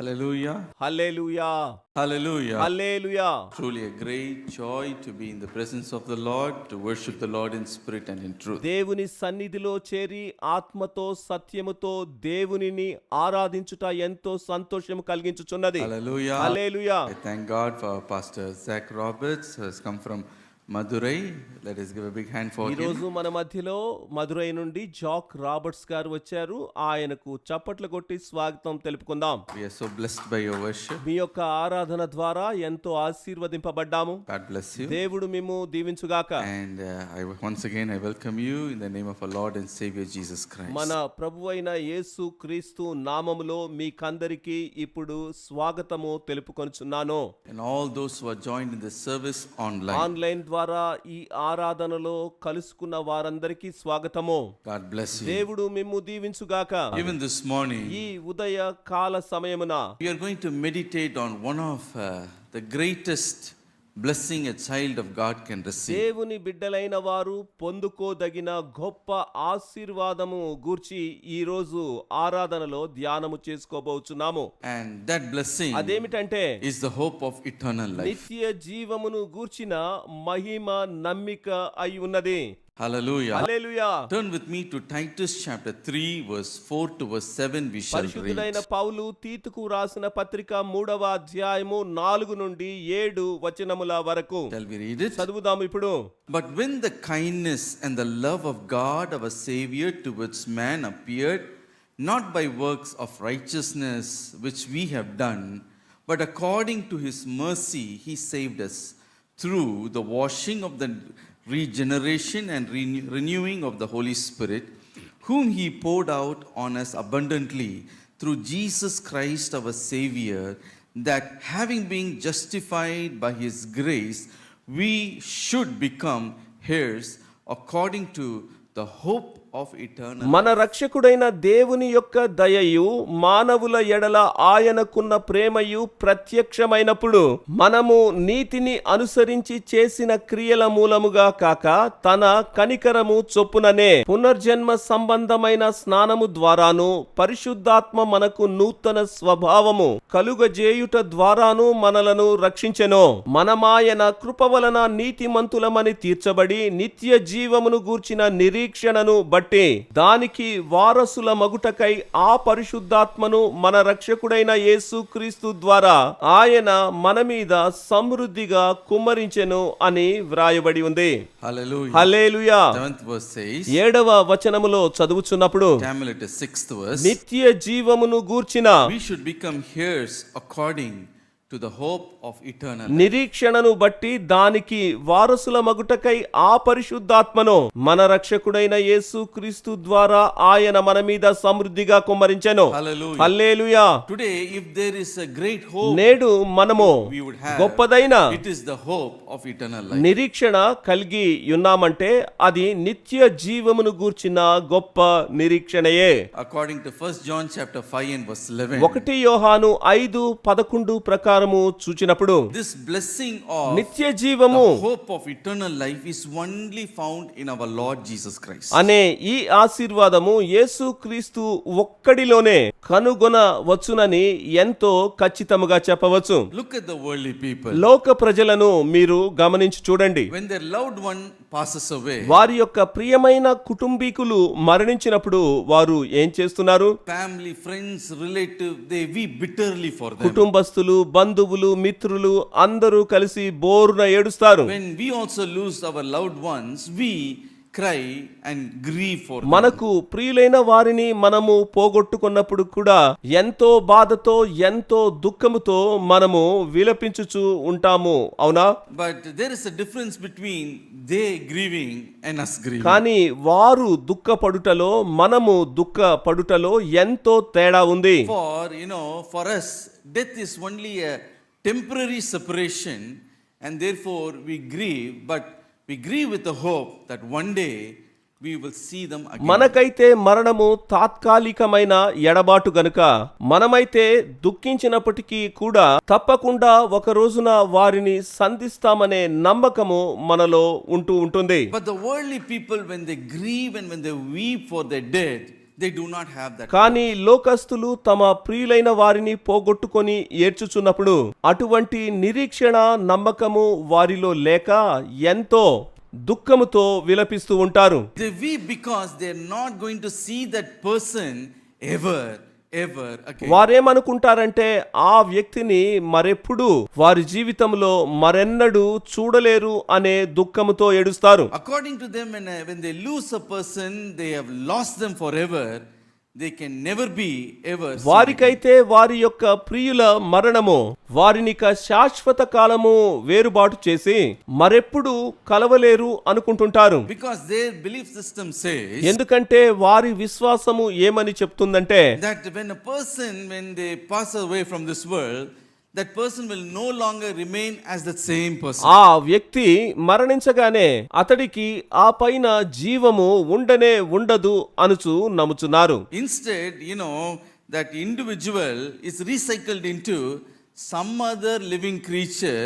Hallelujah. Hallelujah Hallelujah. Hallelujah. Truly a great joy to be in the presence of the Lord, to worship the Lord in spirit and in truth. దేవుని సన్నిధిలో చేరి ఆత్మతో సత్యముతో దేవునిని ఆరాధించుట ఎంతో సంతోషము కలిగించుచున్నది. Hallelujah. Hallelujah. I thank God for Pastor Zach Roberts, who has come from Madurai. Let us give a big hand for ఈ him. రోజు మన మధ్యలో మదురై నుండి జాక్ రాబర్ట్స్ గారు వచ్చారు. ఆయనకు చప్పట్లు కొట్టి స్వాగతం తెలుపుకుందాం. We are so blessed by your worship. మీ యొక్క ఆరాధన ద్వారా ఎంతో ఆశీర్వదింపబడ్డాము. God bless you. దేవుడు మిమ్ము దీవించుగాక. And once again I welcome you in the name of our Lord and Savior Jesus Christ. మన ప్రభువైన యేసు క్రీస్తు నామములో మీకందరికీ ఇప్పుడు స్వాగతము తెలుపుకొనుచున్నాను. And all those who are joined in the service online. Online ద్వారా ఈ ఆరాధనలో కలుసుకున్న వారందరికీ స్వాగతము. God bless you. దేవుడు మిమ్ము దీవించుగాక. Even this morning ఈ ఉదయ కాల సమయమున we are going to meditate on one of the greatest blessing a child of God can receive. దేవుని బిడ్డలైన వారు పొందుకోదగిన గొప్ప ఆశీర్వాదము గూర్చి ఈ రోజు ఆరాధనలో ధ్యానము చేసుకోబోచున్నాము. And that blessing అదేమిటంటే is the hope of eternal life. నిత్య జీవమును గూర్చిన మహిమ నమ్మిక అయి ఉన్నది. Hallelujah. Hallelujah. Turn with me to Titus chapter 3 verse 4 to verse 7 we shall పరిశుద్ధుడైన read. పౌలు తీతుకు రాసిన పత్రిక 3వ అధ్యాయము 4 నుండి 7 వచనముల వరకు Shall we read it? చదువుదాము ఇప్పుడు. But when the kindness and the love of God our Savior towards man appeared, not by works of righteousness which we have done, but according to his mercy he saved us through the washing of the regeneration and renewing of the Holy Spirit, whom he poured out on us abundantly through Jesus Christ our Savior, that having been justified by his grace, we should become heirs according to the hope of eternal life. మన రక్షకుడైన దేవుని యొక్క దయయు మానవుల ఎడల ఆయనకున్న ప్రేమయు ప్రత్యక్షమైనప్పుడు మనము నీతిని అనుసరించి చేసిన క్రియల మూలముగా కాక తన కనికరము చొప్పుననే పునర్జన్మ సంబంధమైన స్నానము ద్వారాను పరిశుద్ధాత్మ మనకు నూతన స్వభావము కలుగజేయుట ద్వారాను మనలను రక్షించెను. మనమాయన కృప వలన నీతిమంతులమని తీర్చబడి నిత్య జీవమును గూర్చిన నిరీక్షణను బట్టి దానికి వారసుల మగుటకై ఆ పరిశుద్ధాత్మను మన రక్షకుడైన యేసు క్రీస్తు ద్వారా ఆయన మన మీద సమృద్ధిగా కుమ్మరించెను అని వ్రాయబడి ఉంది. Hallelujah. హల్లెలూయా. 7th verse says, 7వ వచనములో చదువుచున్నప్పుడు Tamil it is 6th verse, నిత్య జీవమును గూర్చిన we should become heirs according to the hope of eternal life. నిరీక్షణను బట్టి దానికి వారసుల మగుటకై ఆ పరిశుద్ధాత్మను మన రక్షకుడైన యేసు క్రీస్తు ద్వారా ఆయన మన మీద సమృద్ధిగా కుమ్మరించెను. Hallelujah. Hallelujah. Today, if there is a great hope నేడు మనము we would have, గొప్పదైన it is the hope of eternal life. నిరీక్షణ కలిగి ఉన్నామంటే అది నిత్య జీవమును గూర్చిన గొప్ప నిరీక్షణయే. According to 1 John chapter 5 and verse 11, 1 యోహాను 5:11 ప్రకారము చూచినప్పుడు this blessing of నిత్య జీవము the hope of eternal life is only found in our Lord Jesus Christ. అనే ఈ ఆశీర్వాదము యేసు క్రీస్తు ఒక్కడిలోనే కనుగొనవచ్చునని ఎంతో ఖచ్చితముగా చెప్పవచ్చు. Look at the worldly people. లోక ప్రజలను మీరు గమనించి చూడండి. When their loved one passes away, వారి యొక్క ప్రియమైన కుటుంబీకులు మరణించినప్పుడు వారు ఏం చేస్తున్నారు? family, friends, relative, they weep bitterly for them. కుటుంబస్తులు, బంధువులు, మిత్రులు అందరూ కలిసి బోరున ఏడుస్తారు. When we also lose our loved ones, we cry and grieve for them. మనకు ప్రియులైన వారిని మనము పోగొట్టుకున్నప్పుడు కూడా ఎంతో బాధతో ఎంతో దుఃఖముతో మనము విలపించుచు ఉంటాము. అవునా? But there is a difference between they grieving and us grieving. కానీ వారు దుఃఖపడుటలో మనము దుఃఖపడుటలో ఎంతో తేడా ఉంది. For us, death is only a temporary separation, and therefore we grieve, but we grieve with the hope that one day we will see them again. మనకైతే మరణము తాత్కాలికమైన ఎడబాటు గనుక మనమైతే దుఃఖించినప్పటికీ కూడా తప్పకుండా ఒక రోజున వారిని సంధిస్తామనే నమ్మకము మనలో ఉంటూ ఉంటుంది. But the worldly people, when they grieve and when they weep for their dead, they do not have that. కానీ లోకస్తులు తమ ప్రియులైన వారిని పోగొట్టుకొని ఏడ్చుచున్నప్పుడు అటువంటి నిరీక్షణ నమ్మకము వారిలో లేక ఎంతో దుఃఖముతో విలపిస్తూ ఉంటారు. They weep because they are not going to see that person ever again. వారేమనుకుంటారంటే ఆ వ్యక్తిని మరెప్పుడు వారి జీవితంలో మరెన్నడూ చూడలేరు అనే దుఃఖముతో ఏడుస్తారు. According to them, when they lose a person, they have lost them forever. They can never be ever seen again. వారికైతే వారి యొక్క ప్రియుల మరణము వారినిక శాశ్వత కాలము వేరుబాటు చేసి మరెప్పుడు కలవలేరు అనుకుంటుంటారు. Because their belief system says ఎందుకంటే వారి విశ్వాసము ఏమని చెప్తుందంటే that when they pass away from this world, that person will no longer remain as the same person. ఆ వ్యక్తి మరణించగానే అతడికి ఆ పైన జీవము ఉండనే ఉండదు అనుచు నమ్ముచున్నారు. Instead, that individual is recycled into some other living creature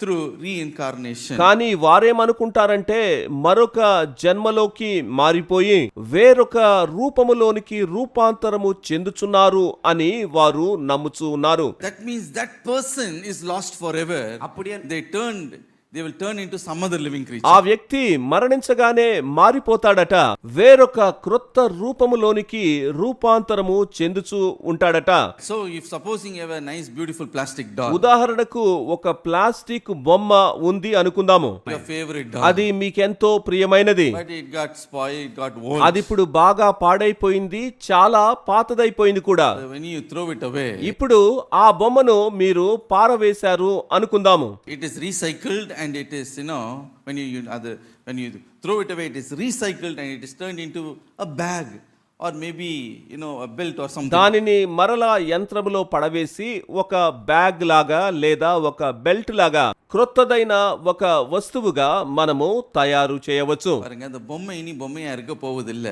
through reincarnation. కానీ వారేమనుకుంటారంటే మరొక జన్మలోకి మారిపోయి వేరొక రూపములోనికి రూపాంతరము చెందుచున్నారు అని వారు నమ్ముచూ ఉన్నారు. That means that person is lost forever. They will turn into some other living creature. ఆ వ్యక్తి మరణించగానే మారిపోతాడట, వేరొక క్రొత్త రూపములోనికి రూపాంతరము చెందుచూ ఉంటాడట. So if supposing you have a nice beautiful plastic doll, ఉదాహరణకు ఒక ప్లాస్టిక్ బొమ్మ ఉంది అనుకుందాము. your favorite doll, అది మీకెంతో ప్రియమైనది. but it got spoiled, it got old. అది ఇప్పుడు బాగా పాడైపోయింది, చాలా పాతదైపోయింది కూడా. When you throw it away, ఇప్పుడు ఆ బొమ్మను మీరు పారవేశారు అనుకుందాము. it is recycled and it is when you throw it away, it is recycled and it is turned into a bag or maybe a belt or something. దానిని మరలా యంత్రములో పడవేసి ఒక bag లాగా లేదా ఒక బెల్ట్ లాగా క్రొత్తదైన ఒక వస్తువుగా మనము తయారు చేయవచ్చు. பாருங்க, அந்த பொம்மை இனி பொம்மையா இருக்க போவதில்ல,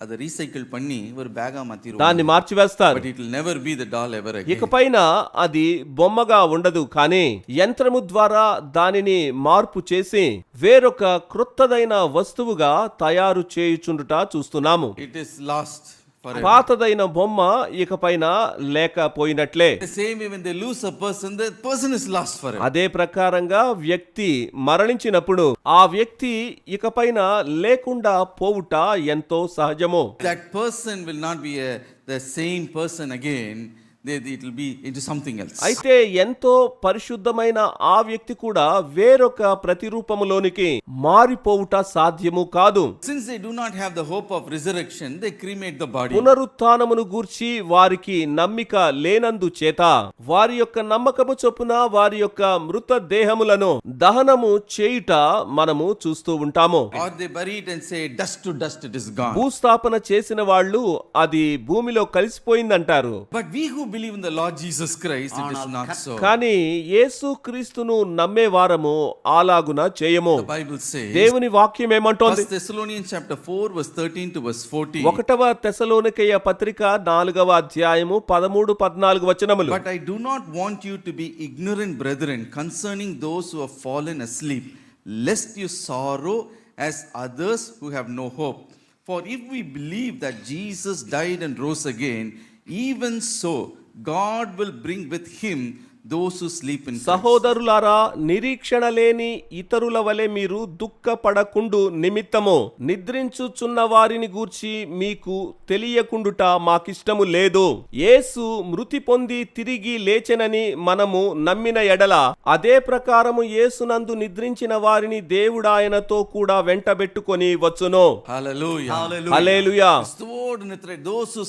அதை ரீசைக்கிள் பண்ணி ஒரு பேகா மாத்திடுவாங்க. దాన్ని మార్చివేస్తారు. But it will never be the doll ever again. ఇకపైన అది బొమ్మగా ఉండదు, కానీ యంత్రము ద్వారా దానిని మార్పు చేసి వేరొక క్రొత్తదైన వస్తువుగా తయారు చేయుచుండుట చూస్తున్నాము. It is lost forever. పాతదైన బొమ్మ ఇకపైన లేకపోయినట్లే. The same way when they lose a person, the person is lost forever. అదే ప్రకారంగా వ్యక్తి మరణించినప్పుడు ఆ వ్యక్తి ఇకపైన లేకుండా పోవుట ఎంతో సహజము. That person will not be the same person again. It will be into something else. అయితే ఎంతో పరిశుద్ధమైన ఆ వ్యక్తి కూడా వేరొక ప్రతిరూపములోనికి మారిపోవుట సాధ్యము కాదు. Since they do not have the hope of resurrection, they cremate the body. పునరుత్థానమును గూర్చి వారికి నమ్మిక లేనందు చేత వారి యొక్క నమ్మకము చొప్పున వారి యొక్క మృత దేహములను దహనము చేయుట మనము చూస్తూ ఉంటాము. Or they bury it and say, dust to dust, it is gone. భూస్థాపన చేసిన వాళ్ళు అది భూమిలో కలిసిపోయిందంటారు. But we who believe in the Lord Jesus Christ, it is not so. కానీ యేసు క్రీస్తును నమ్మే వారము అలాగున చేయము. The Bible says, దేవుని వాక్యం ఏమంటోంది? 1 Thessalonians chapter 4 verse 13 to verse 14. 1వ తెస్సలోనికయ పత్రిక 4వ అధ్యాయము 13-14 వచనములు. But I do not want you to be ignorant, brethren, concerning those who have fallen asleep, lest you sorrow as others who have no hope. For if we believe that Jesus died and rose again, even so God will bring with him those who sleep in Christ. సహోదరులారా, నిరీక్షణ లేని ఇతరుల వలె మీరు దుఃఖపడకుండు నిమిత్తము నిద్రించుచున్న వారిని గూర్చి మీకు తెలియకుండుట మాకిష్టము లేదు. యేసు మృతి పొంది తిరిగి లేచెనని మనము నమ్మిన ఎడల అదే ప్రకారము యేసునందు నిద్రించిన వారిని దేవుడాయనతో కూడా వెంటబెట్టుకొని వచ్చును. Hallelujah. Hallelujah. Those who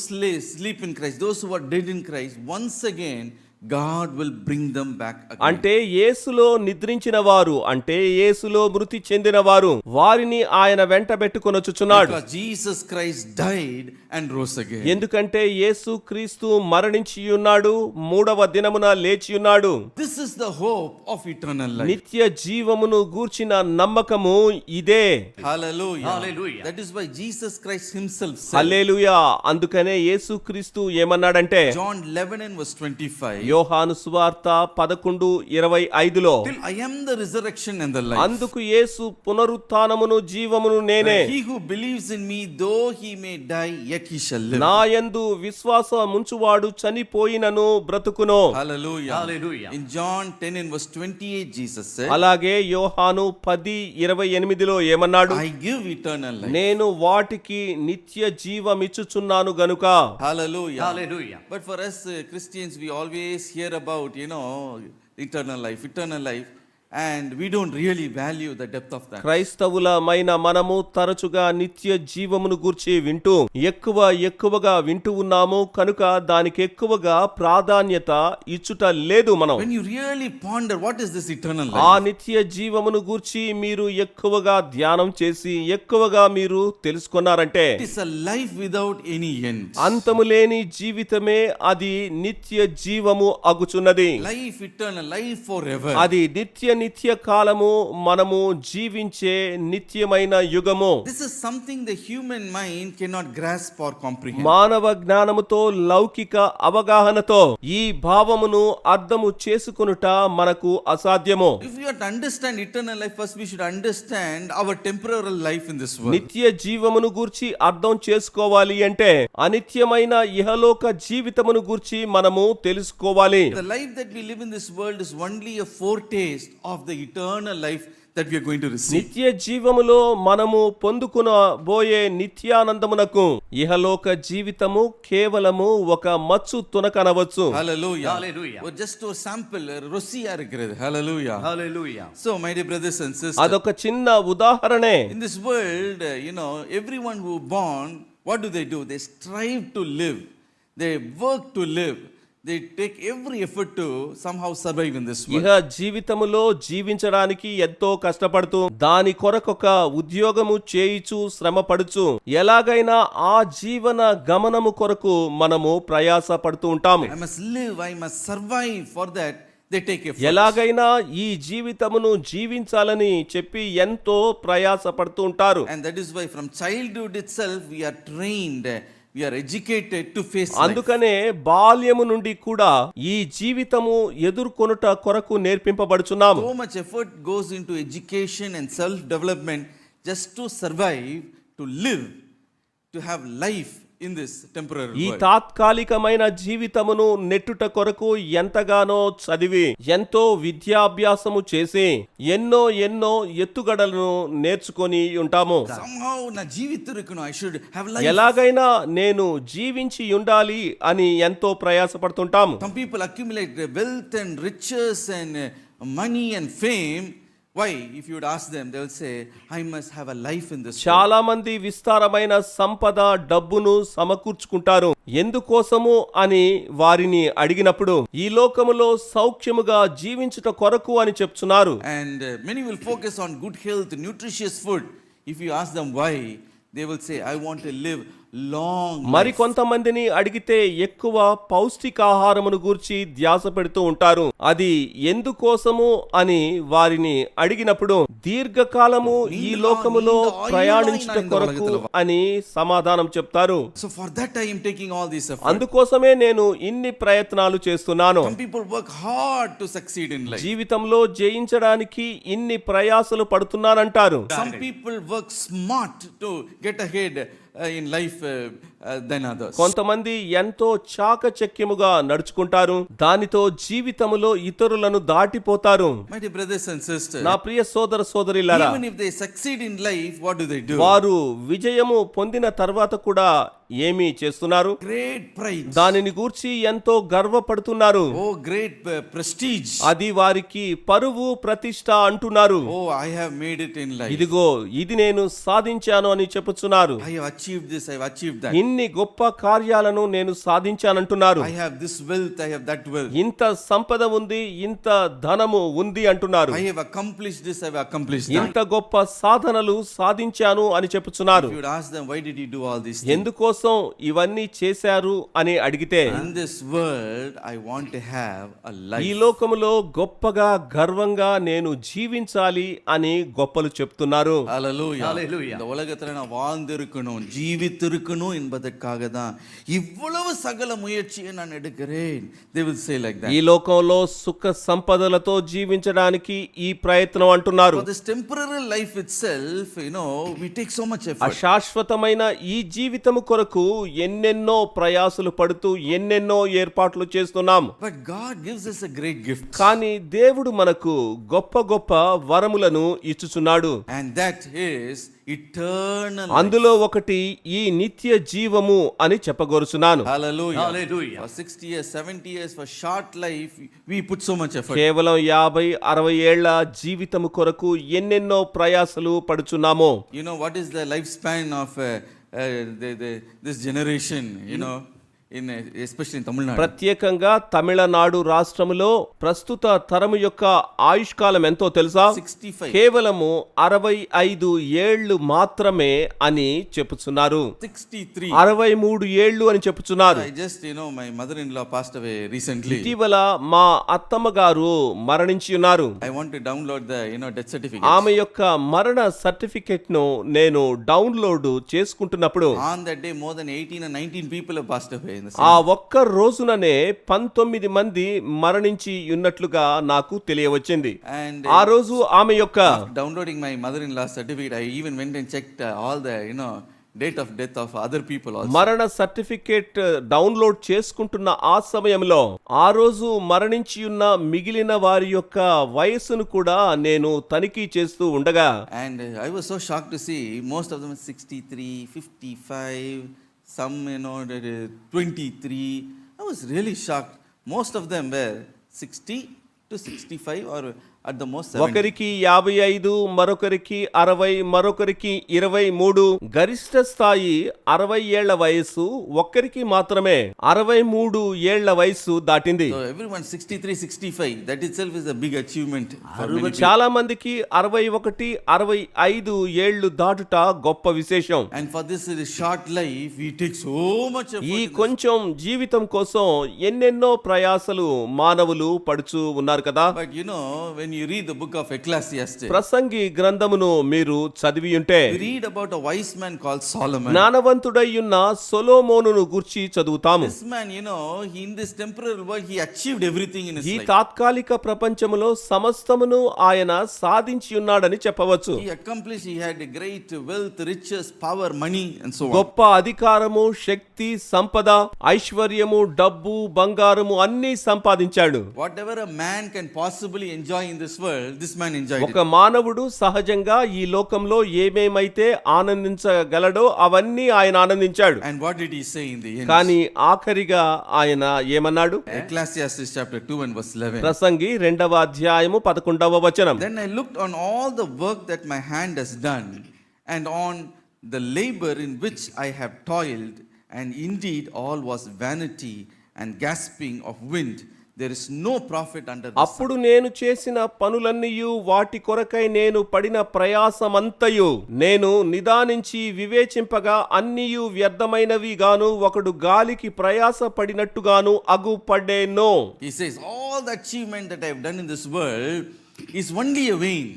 sleep in Christ, those who are dead in Christ, once again God will bring them back again. అంటే యేసులో నిద్రించిన వారు, అంటే యేసులో మృతి చెందిన వారు, వారిని ఆయన వెంట పెట్టుకొనొచ్చుచున్నాడు. Because Jesus Christ died and rose again. ఎందుకంటే యేసు క్రీస్తు మరణించి ఉన్నాడు, 3వ దినమున లేచి ఉన్నాడు. This is the hope of eternal life. నిత్య జీవమును గూర్చిన నమ్మకము ఇదే. Hallelujah. Hallelujah. That is why Jesus Christ himself said, హల్లెలూయా. అందుకనే యేసు క్రీస్తు ఏమన్నాడంటే John 11 and verse 25, యోహాను సువార్త 11:25లో I am the resurrection and the life. అందుకు యేసు పునరుత్థానమును జీవమును నేనే, He who believes in me, though he may die, yet he shall live. నా యందు విశ్వాసముంచువాడు చనిపోయినను బ్రతుకును. Hallelujah. Hallelujah. In John 10 and verse 28, Jesus said, అలాగే యోహాను 10:28లో ఏమన్నాడు? I give eternal life. నేను వాటికి నిత్య జీవమిచ్చుచున్నాను గనుక. Hallelujah. Hallelujah. But for us Christians, we always hear about, eternal life, and we don't really value the depth of that. క్రైస్తవులమైన మనము తరచుగా నిత్య జీవమును గూర్చి వింటూ ఎక్కువగా వింటూ ఉన్నాము కనుక దానికి ఎక్కువగా ప్రాధాన్యత ఇచ్చుట లేదు. మనం When you really ponder what is this eternal ఆ life, నిత్య జీవమును గూర్చి మీరు ఎక్కువగా ధ్యానం చేసి ఎక్కువగా మీరు తెలుసుకున్నారంటే it is a life without any end. అంతము లేని జీవితమే అది నిత్య జీవము అగుచున్నది. Life eternal, life forever. అది నిత్య కాలము మనము జీవించే నిత్యమైన యుగము. This is something the human mind cannot grasp or comprehend. మానవ జ్ఞానముతో లౌకిక అవగాహనతో ఈ భావమును అర్థము చేసుకొనుట మనకు అసాధ్యము. If we are to understand eternal life, first we should understand our temporal life in this world. నిత్య జీవమును గూర్చి అర్థం చేసుకోవాలి అంటే అనిత్యమైన ఇహలోక జీవితమును గూర్చి మనము తెలుసుకోవాలి. The life that we live in this world is only a foretaste of the eternal life that we are going to receive. నిత్య జీవములో మనము పొందుకునబోయే నిత్యానందమునకు ఇహలోక జీవితము కేవలము ఒక మచ్చు తునకనవచ్చు. Hallelujah. Hallelujah. Or just to sample ருசியா இருக்கிறது. Hallelujah. Hallelujah. So my dear brothers and sisters, అదొక చిన్న ఉదాహరణే. in this world, everyone who born, what do? They strive to live. They work to live. They take every effort to somehow survive in this world. ఇహ జీవితములో జీవించడానికి ఎంతో కష్టపడుతూ దాని కొరకొక ఉద్యోగము చేయిచు శ్రమపడుచు ఎలాగైనా ఆ జీవన గమనము కొరకు మనము ప్రయాస పడుతూ ఉంటాము. I must live, I must survive. For that they take effort. ఎలాగైనా ఈ జీవితమును జీవించాలని చెప్పి ఎంతో ప్రయాస పడుతూ ఉంటారు. And that is why from childhood itself we are trained, we are educated to face life. అందుకనే బాల్యము నుండి కూడా ఈ జీవితము ఎదుర్కొనుట కొరకు నేర్పింపబడుచున్నాము. So much effort goes into education and self development just to survive, to live, to have life in this temporary ఈ world. తాత్కాలికమైన జీవితమును నెట్టుట కొరకు ఎంతగానో చదివి ఎంతో విద్యాభ్యాసము చేసి ఎన్నో ఎత్తుగడలను నేర్చుకొని ఉంటాము. Somehow na jeevithirukunu, I should have life. ఎలాగైనా నేను జీవించి ఉండాలి అని ఎంతో ప్రయాసపడుతుంటాము. Some people accumulate wealth and riches and money and fame. Why? If you would ask them, they will say, I must have a life in this world. చాలా మంది విస్తారమైన సంపద డబ్బును సమకూర్చుకుంటారు. ఎందుకోసము అని వారిని అడిగినప్పుడు ఈ లోకములో సౌఖ్యముగా జీవించుట కొరకు అని చెప్తున్నారు. And many will focus on good health, nutritious food. If you ask them why, they will say, I want to live long మరి life. కొంతమందిని అడిగితే ఎక్కువ పౌష్టికాహారమును గూర్చి ధ్యాస పెడుతూ ఉంటారు. అది ఎందుకోసము అని వారిని అడిగినప్పుడు దీర్ఘకాలము ఈ లోకములో ప్రయాణించుట కొరకు అని సమాధానం చెప్తారు. So for that I am taking all these efforts. అందుకోసమే నేను ఇన్ని ప్రయత్నాలు చేస్తున్నాను. Some people work hard to succeed in life. జీవితంలో జయించడానికి ఇన్ని ప్రయాసలు పడుతున్నానంటారు. Some people work smart to get ahead in life than others. కొంతమంది ఎంతో చాకచక్యముగా నడుచుకుంటారు. దానితో జీవితములో ఇతరులను దాటిపోతారు. My dear brothers and sisters, నా ప్రియ సోదర సోదరిలారా, even if they succeed in life, what do? వారు విజయము పొందిన తర్వాత కూడా ఏమి చేస్తున్నారు? Great pride. దానిని గూర్చి ఎంతో గర్వపడుతున్నారు. Oh, great prestige. అది వారికి పరువు ప్రతిష్ట అంటున్నారు. Oh, I have made it in life. ఇదిగో ఇది నేను సాధించాను అని చెప్పుచున్నారు. I have achieved this, I have achieved that. ఇన్ని గొప్ప కార్యాలను నేను సాధించానంటున్నారు. I have this wealth, I have that wealth. ఇంత సంపద ఉంది, ఇంత ధనము ఉంది అంటున్నారు. I have accomplished this, I have accomplished that. ఇంత గొప్ప సాధనలు సాధించాను అని చెప్పుచున్నారు. If you would ask them, why did you do all these things? ఎందుకోసం ఇవన్నీ చేశారు అని అడిగితే In this world, I want to have a ఈ life. లోకములో గొప్పగా గర్వంగా నేను జీవించాలి అని గొప్పలు చెప్తున్నారు. Hallelujah. Hallelujah. இந்த உலகத்துல நான் வாழ்ந்திருக்கணும், ஜீவித்திருக்கணும் என்பதை வாழ்வதற்காக தான் இவ்வளவு சகல முயற்சியை நான் எடுக்கிறேன். They will say like that. ఈ లోకంలో సుఖ సంపదలతో జీవించడానికి ఈ ప్రయత్నం అంటున్నారు. For this temporary life itself, we take so much effort. అశాశ్వతమైన ఈ జీవితము కొరకు ఎన్నెన్నో ప్రయాసలు పడుతూ ఎన్నెన్నో ఏర్పాట్లు చేస్తున్నాం. But God gives us a great gift. కానీ దేవుడు మనకు గొప్ప గొప్ప వరములను ఇచ్చుచున్నాడు. And that is eternal life. అందులో ఒకటి ఈ నిత్య జీవము అని చెప్పగోరుచున్నాను. Hallelujah. Hallelujah. For 60 years, 70 years, for short life, we put so much effort. కేవలం 50-60 ఏళ్ల జీవితము కొరకు ఎన్నెన్నో ప్రయాసలు పడుచున్నాము. You know what is the lifespan of this generation, especially in Tamil Nadu? ప్రత్యేకంగా తమిళనాడు రాష్ట్రములో ప్రస్తుత తరము యొక్క ఆయుష్కాలం ఎంతో తెలుసా? 65. కేవలము 65 ఏళ్లు మాత్రమే అని చెప్పుచున్నారు. 63. 63 ఏళ్లు అని చెప్పుచున్నారు. I just, my mother-in-law passed away recently. ఇటీవల మా అత్తమ్మ గారు మరణించి ఉన్నారు. I want to download the, death certificate. ఆమె యొక్క మరణ సర్టిఫికెట్ ను నేను డౌన్లోడ్ చేసుకుంటున్నప్పుడు On that day, more than 18 and 19 people have passed away in the ఆ same. ఒక్క రోజుననే 19 మంది మరణించి ఉన్నట్లుగా నాకు తెలియవచ్చింది. And ఆ రోజు ఆమె యొక్క downloading my mother-in-law certificate, I even went and checked all the, date of death of other people also. మరణ సర్టిఫికేట్ డౌన్లోడ్ చేసుకుంటున్న ఆ సమయంలో ఆ రోజు మరణించి ఉన్న మిగిలిన వారి యొక్క వయస్సును కూడా నేను తనిఖీ చేస్తూ ఉండగా And I was so shocked to see most of them 63, 55, some 23. I was really shocked. Most of them were 60 to 65 or at the most 70. ఒకరికి 55, మరొకరికి 60, మరొకరికి 23. గరిష్ట స్థాయి 60 ఏళ్ల వయస్సు, ఒక్కరికి మాత్రమే 63 ఏళ్ల వయస్సు దాటింది. So everyone 63, 65, that itself is a big achievement for many people. చాలా మందికి 61, 65 ఏళ్లు దాటుట గొప్ప విశేషం. And for this short life, we take so much effort. ఈ in this. కొంచెం జీవితం కోసం ఎన్నెన్నో ప్రయాసలు మానవులు పడుచు ఉన్నారు కదా. But when you read the book of Ecclesiastes, ప్రసంగి గ్రంథమును మీరు చదివి ఉంటే we read about a wise man called Solomon. జ్ఞానవంతుడయ్యున్న సొలొమోనును గురించి చదువుతాము. This man, he in this temporal world, he achieved everything in his ఈ life. తాత్కాలిక ప్రపంచములో సమస్తమును ఆయన సాధించి ఉన్నాడని చెప్పవచ్చు. He accomplished, he had great wealth, riches, power, money, and so on. గొప్ప అధికారము, శక్తి, సంపద, ఐశ్వర్యము, డబ్బు, బంగారము అన్నీ సంపాదించాడు. Whatever a man can possibly enjoy in this world, this man enjoyed ఒక it. మానవుడు సహజంగా ఈ లోకంలో ఏమేమైతే ఆనందించగలడో అవన్నీ ఆయన ఆనందించాడు. And what did he say in the end? కానీ ఆఖరిగా ఆయన ఏమన్నాడు? Ecclesiastes chapter 2 and verse 11. ప్రసంగి 2వ అధ్యాయము 11వ వచనం. Then I looked on all the work that my hand has done, and on the labor in which I have toiled, and indeed all was vanity and gasping of wind. There is no profit under the sun. అప్పుడు నేను చేసిన పనులన్నీయు వాటి కొరకై నేను పడిన ప్రయాసమంతయు నేను నిదానించి వివేచింపగా అన్నీయు వ్యర్థమైనవి గాను ఒకడు గాలికి ప్రయాస పడినట్టుగాను అగుపడేనో. He says, all the achievement that I have done in this world is only a vain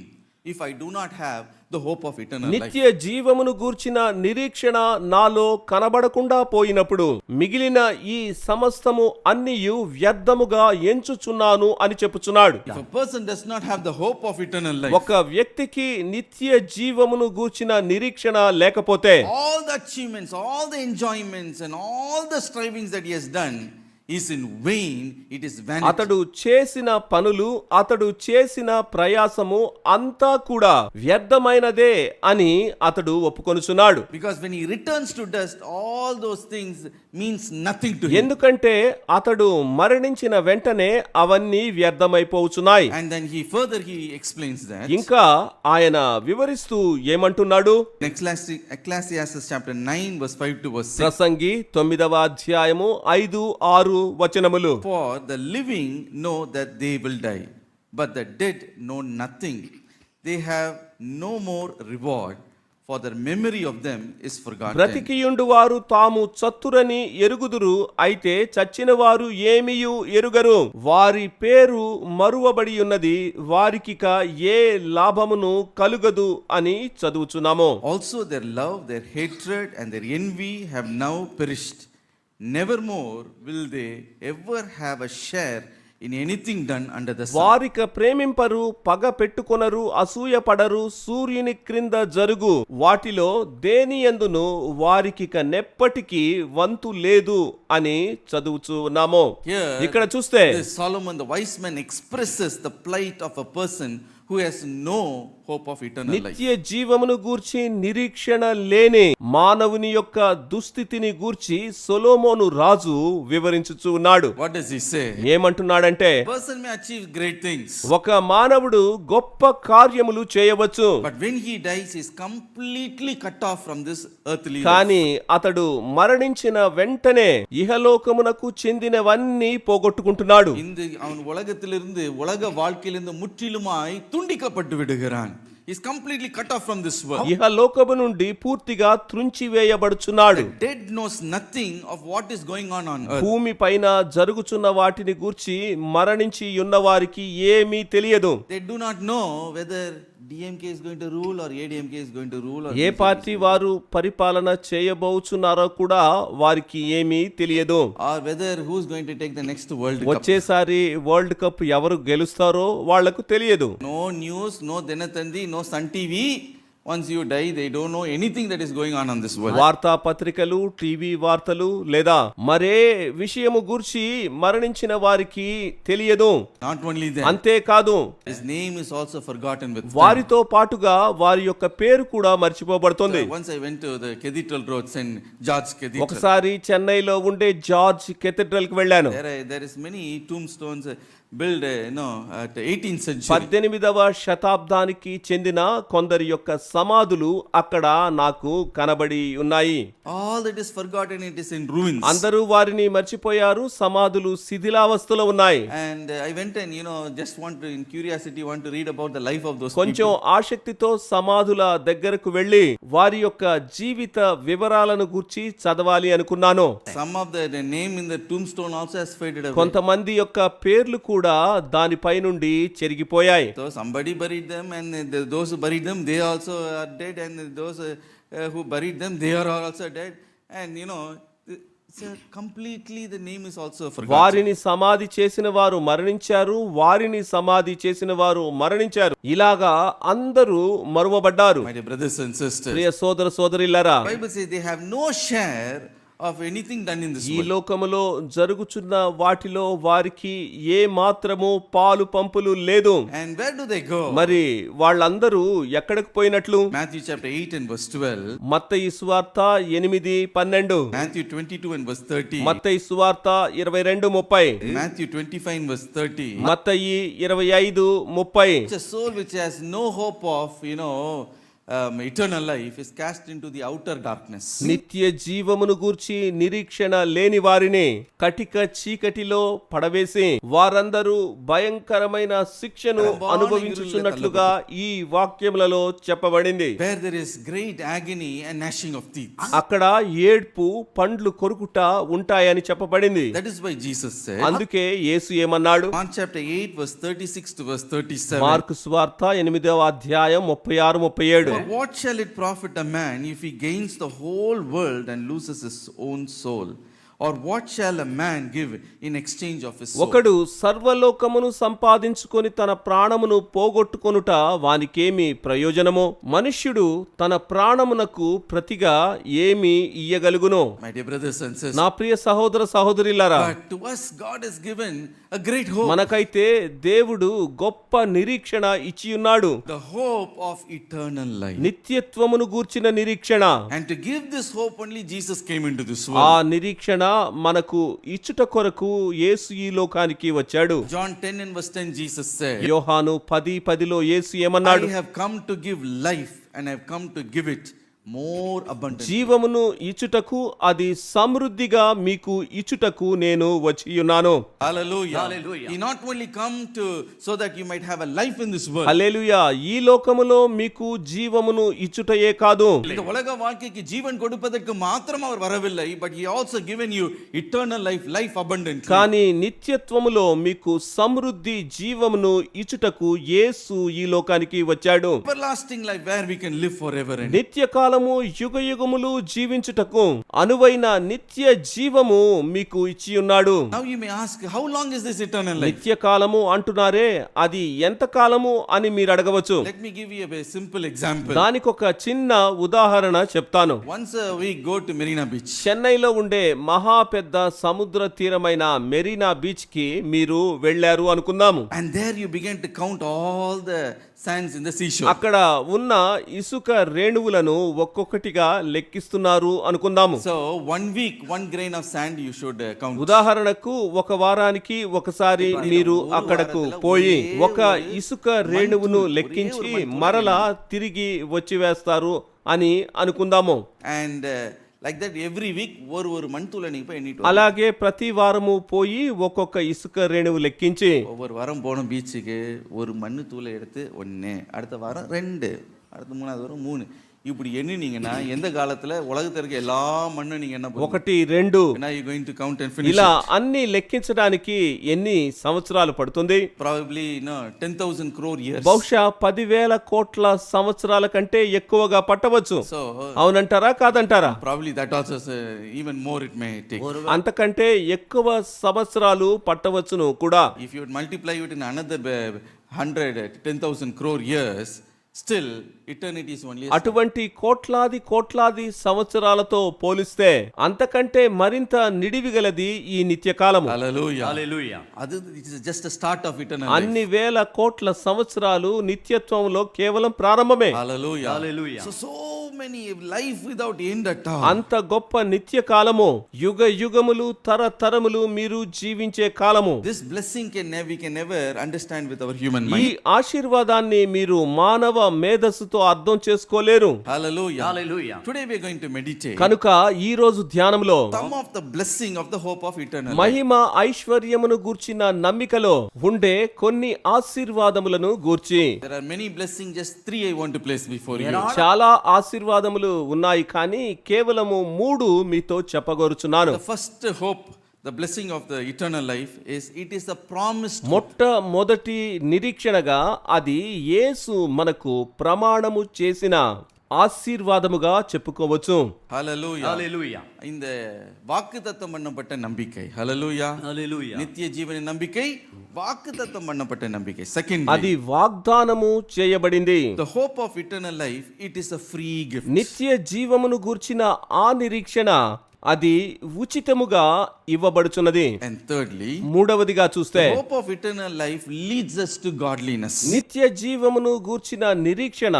if I do not have the hope of eternal life. నిత్య జీవమును గూర్చిన నిరీక్షణ నాలో కనబడకుండా పోయినప్పుడు మిగిలిన ఈ సమస్తము అన్నియు వ్యర్థముగా ఎంచుచున్నాను అని చెప్పుచున్నాడు. If a person does not have the hope of eternal life, ఒక వ్యక్తికి నిత్య జీవమును గూర్చిన నిరీక్షణ లేకపోతే all the achievements, all the enjoyments, and all the strivings that he has done is in vain. It is vanity. అతడు చేసిన పనులు, అతడు చేసిన ప్రయాసము అంతా కూడా వ్యర్థమైనదే అని అతడు ఒప్పుకొనుచున్నాడు. Because when he returns to dust, all those things means nothing to him. ఎందుకంటే అతడు మరణించిన వెంటనే అవన్నీ వ్యర్థమైపోవుచున్నాయి. And then he explains that. ఇంకా ఆయన వివరిస్తూ ఏమంటున్నాడు? Ecclesiastes chapter 9 verse 5 to verse 6. ప్రసంగి 9వ అధ్యాయము 5-6 వచనములు. For the living know that they will die, but the dead know nothing. They have no more reward, for the memory of them is forgotten. బ్రతికియుండు వారు తాము చత్తురని ఎరుగుదురు, అయితే చచ్చిన వారు ఏమియు ఎరుగరు. వారి పేరు మరువబడి ఉన్నది, వారికిక ఏ లాభమును కలుగదు అని చదువుచున్నాము. Also their love, their hatred and their envy have now perished. Nevermore will they ever have a share in anything done under the sun. వారిక ప్రేమింపరు, పగ పెట్టుకొనరు, అసూయ పడరు, సూర్యుని క్రింద జరుగు వాటిలో దేనియందును వారికిక నెప్పటికీ వంతు లేదు అని చదువుచున్నాము. Here, ఇక్కడ చూస్తే Solomon the wise man expresses the plight of a person who has no hope of eternal life. నిత్య జీవమును గూర్చి నిరీక్షణ లేని మానవుని యొక్క దుస్థితిని గూర్చి సొలొమోను రాజు వివరించుచూ ఉన్నాడు. What does he say? ఏమంటున్నాడంటే, Person may achieve great things, ఒక మానవుడు గొప్ప కార్యములు చేయవచ్చు, but when he dies, he is completely cut off from this earthly life. కానీ అతడు మరణించిన వెంటనే ఇహలోకమునకు చెందినవన్నీ పోగొట్టుకుంటున్నాడు. இந்த அவன் உலகத்திலிருந்து உலக வாழ்க்கையிலிருந்து முற்றிலுமாய் துண்டிக்கப்பட்டு விடுகிறான். He is completely cut off from this world. ఇహలోకము నుండి పూర్తిగా త్రుంచివేయబడుచున్నాడు. Dead knows nothing of what is going on earth. భూమి పైన జరుగుచున్న వాటిని గూర్చి మరణించి ఉన్న వారికి ఏమీ తెలియదు. They do not know whether DMK is going to rule or ADMK is going to rule or A party వారు పరిపాలన చేయబోచున్నారో కూడా వారికి ఏమీ తెలియదు. or whether who is going to take the next World Cup. వచ్చేసారి వరల్డ్ కప్ ఎవరు గెలుస్తారో వాళ్లకు తెలియదు. No news, no Dinatandi, no Sun TV. Once you die, they don't know anything that is going on this world. వార్తా పత్రికలు, TV వార్తలు లేదా మరే విషయము గూర్చి మరణించిన వారికి తెలియదు. Not only that, అంతేకాదు his name is also forgotten with them. వారితో పాటుగా వారి యొక్క పేరు కూడా మర్చిపోబడుతుంది. Once I went to the Cathedral Road, St. George Cathedral. ఒకసారి చెన్నైలో ఉండే జార్జ్ కెథీడ్రల్ కి వెళ్ళాను. There is many tombstones built, at 18th century. 18వ శతాబ్దానికి చెందిన కొందరి యొక్క సమాధులు అక్కడ నాకు కనబడి ఉన్నాయి. All that is forgotten, it is in ruins. అందరూ వారిని మర్చిపోయారు, సమాధులు శిథిలావస్థలో ఉన్నాయి. And I went and just in curiosity want to read about the life of those కొంచెం people. ఆసక్తితో సమాధుల దగ్గరకు వెళ్ళి వారి యొక్క జీవిత వివరాలను గురించి చదవాలి అనుకున్నాను. Some of the name in the tombstone also has faded away. కొంతమంది యొక్క పేర్లు కూడా దానిపై నుండి చెరిగిపోయాయి. So somebody buried them, and those who buried them, they also are dead, and those who buried them, they are also dead. And it's completely the name is also forgotten. వారిని సమాధి చేసిన వారు మరణించారు, వారిని సమాధి చేసిన వారు మరణించారు. ఇలాగా అందరూ మరువబడ్డారు. My dear brothers and sisters, ప్రియ సోదర సోదరులారా, Bible says they have no share of anything done in this ఈ world. లోకములో జరుగుచున్న వాటిలో వారికి ఏ మాత్రము పాలు పంపులు లేదు. And where do they go? మరి వాళ్ళందరూ ఎక్కడికి పోయినట్లు? Matthew chapter 8 and verse 12. మత్తయి సువార్త 8:12, Matthew 22 and verse 30. మత్తయి సువార్త 22:30, Matthew 25 and verse 30. Mattayi 25:30. It's a soul which has no hope of, eternal life is cast into the outer darkness. నిత్య జీవమును గూర్చి నిరీక్షణ లేని వారిని కటిక చీకటిలో పడవేసి వారందరూ భయంకరమైన శిక్షను అనుభవించుచున్నట్లుగా ఈ వాక్యములలో చెప్పబడింది. Where there is great agony and gnashing of teeth. అక్కడ ఏడ్పు, పండ్లు కొరుకుట ఉంటాయని చెప్పబడింది. That is why Jesus said, అందుకే యేసు ఏమన్నాడు? Mark chapter 8 verse 36 to verse 37. Mark సువార్త 8:36-37. For what shall it profit a man if he gains the whole world and loses his own soul? Or what shall a man give in exchange of his soul? ఒకడు సర్వలోకమును సంపాదించుకొని తన ప్రాణమును పోగొట్టుకొనుట వానికేమి ప్రయోజనమో? మనుష్యుడు తన ప్రాణమునకు ప్రతిగా ఏమి ఇయ్యగలుగునో? My dear brothers and sisters, నా ప్రియ సహోదర సహోదరులారా, but to us God has given a great hope. మనకైతే దేవుడు గొప్ప నిరీక్షణ ఇచ్చియున్నాడు. The hope of eternal life. నిత్యత్వమును గూర్చిన నిరీక్షణ. And to give this hope only Jesus came into this ఆ world. నిరీక్షణ మనకు ఇచ్చుట కొరకు యేసు ఈ లోకానికి వచ్చాడు. John 10 and verse 10 Jesus said, యోహాను 10:10 యేసు ఏమన్నాడు? I have come to give life and I have come to give it more abundant. జీవమును ఇచ్చుటకు అది సమృద్ధిగా మీకు ఇచ్చుటకు నేను వచ్చియున్నాను. Hallelujah. Hallelujah. He not only come to so that you might have a life in this world. హల్లెలూయా. ఈ లోకములో మీకు జీవమును ఇచ్చుటయే కాదు, இந்த உலக வாழ்க்கைக்கு ஜீவன் கொடுப்பதற்கு மாத்திரம் அவர் வரவில்லை, but he also given you eternal life, life abundantly. కానీ నిత్యత్వములో మీకు సమృద్ధి జీవమును ఇచ్చుటకు యేసు ఈ లోకానికి వచ్చాడు. Everlasting life where we can live forever and నిత్యకాలము యుగయుగములు జీవించుటకు అనువైన నిత్య జీవము మీకు ఇచ్చి ఉన్నాడు. now you may ask, how long is this eternal life? నిత్యకాలము అంటున్నారే, అది ఎంత కాలము అని మీరు అడగవచ్చు. Let me give you a simple example. దానికొక చిన్న ఉదాహరణ చెప్తాను. Once a week go to Marina Beach. చెన్నైలో ఉండే మహా పెద్ద సముద్ర తీరమైన మెరీనా బీచ్ కి మీరు వెళ్ళారు అనుకుందాము. And there you begin to count all the sands in the seashore. అక్కడ ఉన్న ఇసుక రేణువులను ఒక్కొక్కటిగా లెక్కిస్తున్నారు అనుకుందాము. So 1 week, 1 grain of sand you should count. ఉదాహరణకు ఒక వారానికి ఒకసారి మీరు అక్కడకు పోయి ఒక ఇసుక రేణువును లెక్కించి మరలా తిరిగి వచ్చి వేస్తారు అని అనుకుందాము. And like that every week ஒரு மண்துளை நீ போய் எண்ணிட்டு வா. అలాగే ప్రతి వారము పోయి ఒక్కొక్క ఇసుక రేణువు లెక్కించి ஒவ்வொரு வாரம் போன பீச்சுக்கு ஒரு மண்ணு தூளை எடுத்து 1, அடுத்த வாரம் 2, அடுத்த 3வது வாரம் 3, இப்படி எண்ணினீங்கன்னா எந்த காலத்துல உலகத்துல இருக்க எல்லா மண்ணும் நீங்க என்ன 1, 2 now you going to count and finish ఇలా it. అన్ని లెక్కించడానికి ఎన్ని సంవత్సరాలు పడుతుంది? Probably 10,000 crore years. బహుశా 10,000 కోట్ల సంవత్సరాల కంటే ఎక్కువగా పట్టవచ్చు. So అవునంటారా కాదంటారా? probably that also is, even more it may take. అంతకంటే ఎక్కువ సంవత్సరాలు పట్టవచ్చును కూడా. If you would multiply it in another 10,000 crore years, still eternity is only a అటువంటి కోట్లాది సంవత్సరాలతో పోలిస్తే అంతకంటే మరింత నిడివిగలది ఈ నిత్యకాలము. Hallelujah. Hallelujah. It is just a start of eternal life. అన్ని వేల కోట్ల సంవత్సరాలు నిత్యత్వంలో కేవలం ప్రారంభమే. Hallelujah. Hallelujah. So many life without end at all. అంత గొప్ప నిత్య కాలము, యుగ యుగములు తరతరములు మీరు జీవించే కాలము. This blessing we can never understand with our human ఈ mind. ఆశీర్వాదాన్ని మీరు మానవ మేధస్సుతో అర్థం చేసుకోలేరు. Hallelujah. Hallelujah. Today we are going to meditate కనుక ఈ రోజు ధ్యానంలో some of the blessing of the hope of eternal life. మహిమ ఐశ్వర్యమును గూర్చిన నమ్మికలో ఉండే కొన్ని ఆశీర్వాదములను గూర్చి. There are many blessings, just 3 I want to place before you. చాలా ఆశీర్వాదములు ఉన్నాయి, కానీ కేవలము 3 మీతో చెప్పగోరుచున్నాను. The first hope, the blessing of the eternal life is it is a promised hope. మొట్టమొదటి నిరీక్షణగా అది యేసు మనకు ప్రమాణము చేసిన ఆశీర్వాదముగా చెప్పుకోవచ్చు. Hallelujah. Hallelujah. இந்த வாக்குத்தத்தம் பண்ணப்பட்ட நம்பிக்கை. Hallelujah. Hallelujah. நித்திய ஜீவனின் நம்பிக்கை, வாக்குத்தத்தம் பண்ணப்பட்ட நம்பிக்கை. Second, అది వాగ్దానము చేయబడింది. the hope of eternal life, it is a free gift. నిత్య జీవమును గూర్చిన ఆ నిరీక్షణ అది ఉచితముగా ఇవ్వబడుచున్నది. And thirdly, మూడవదిగా చూస్తే the hope of eternal life leads us to godliness. నిత్య జీవమును గూర్చిన నిరీక్షణ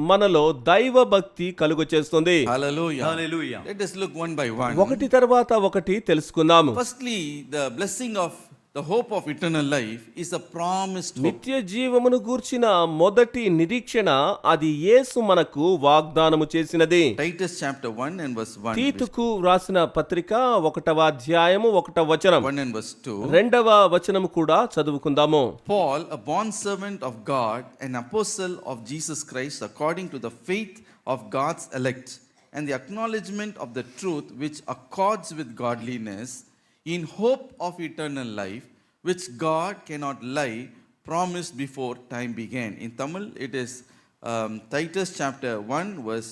మనలో దైవ భక్తి కలుగచేస్తుంది. Hallelujah. Hallelujah. Let us look one by one. ఒకటి తర్వాత ఒకటి తెలుసుకుందాము. Firstly, the blessing of the hope of eternal life is a promised hope. నిత్య జీవమును గూర్చిన మొదటి నిరీక్షణ అది యేసు మనకు వాగ్దానము చేసినది. Titus chapter 1 and verse 1. తీతుకు వ్రాసిన పత్రిక 1వ అధ్యాయము 1వ వచనం 1 and verse 2. 2వ వచనము కూడా చదువుకుందాము. Paul, a bondservant of God, an apostle of Jesus Christ, according to the faith of God's elect, and the acknowledgement of the truth which accords with godliness, in hope of eternal life, which God cannot lie, promised before time began. In Tamil, it is Titus chapter 1, verse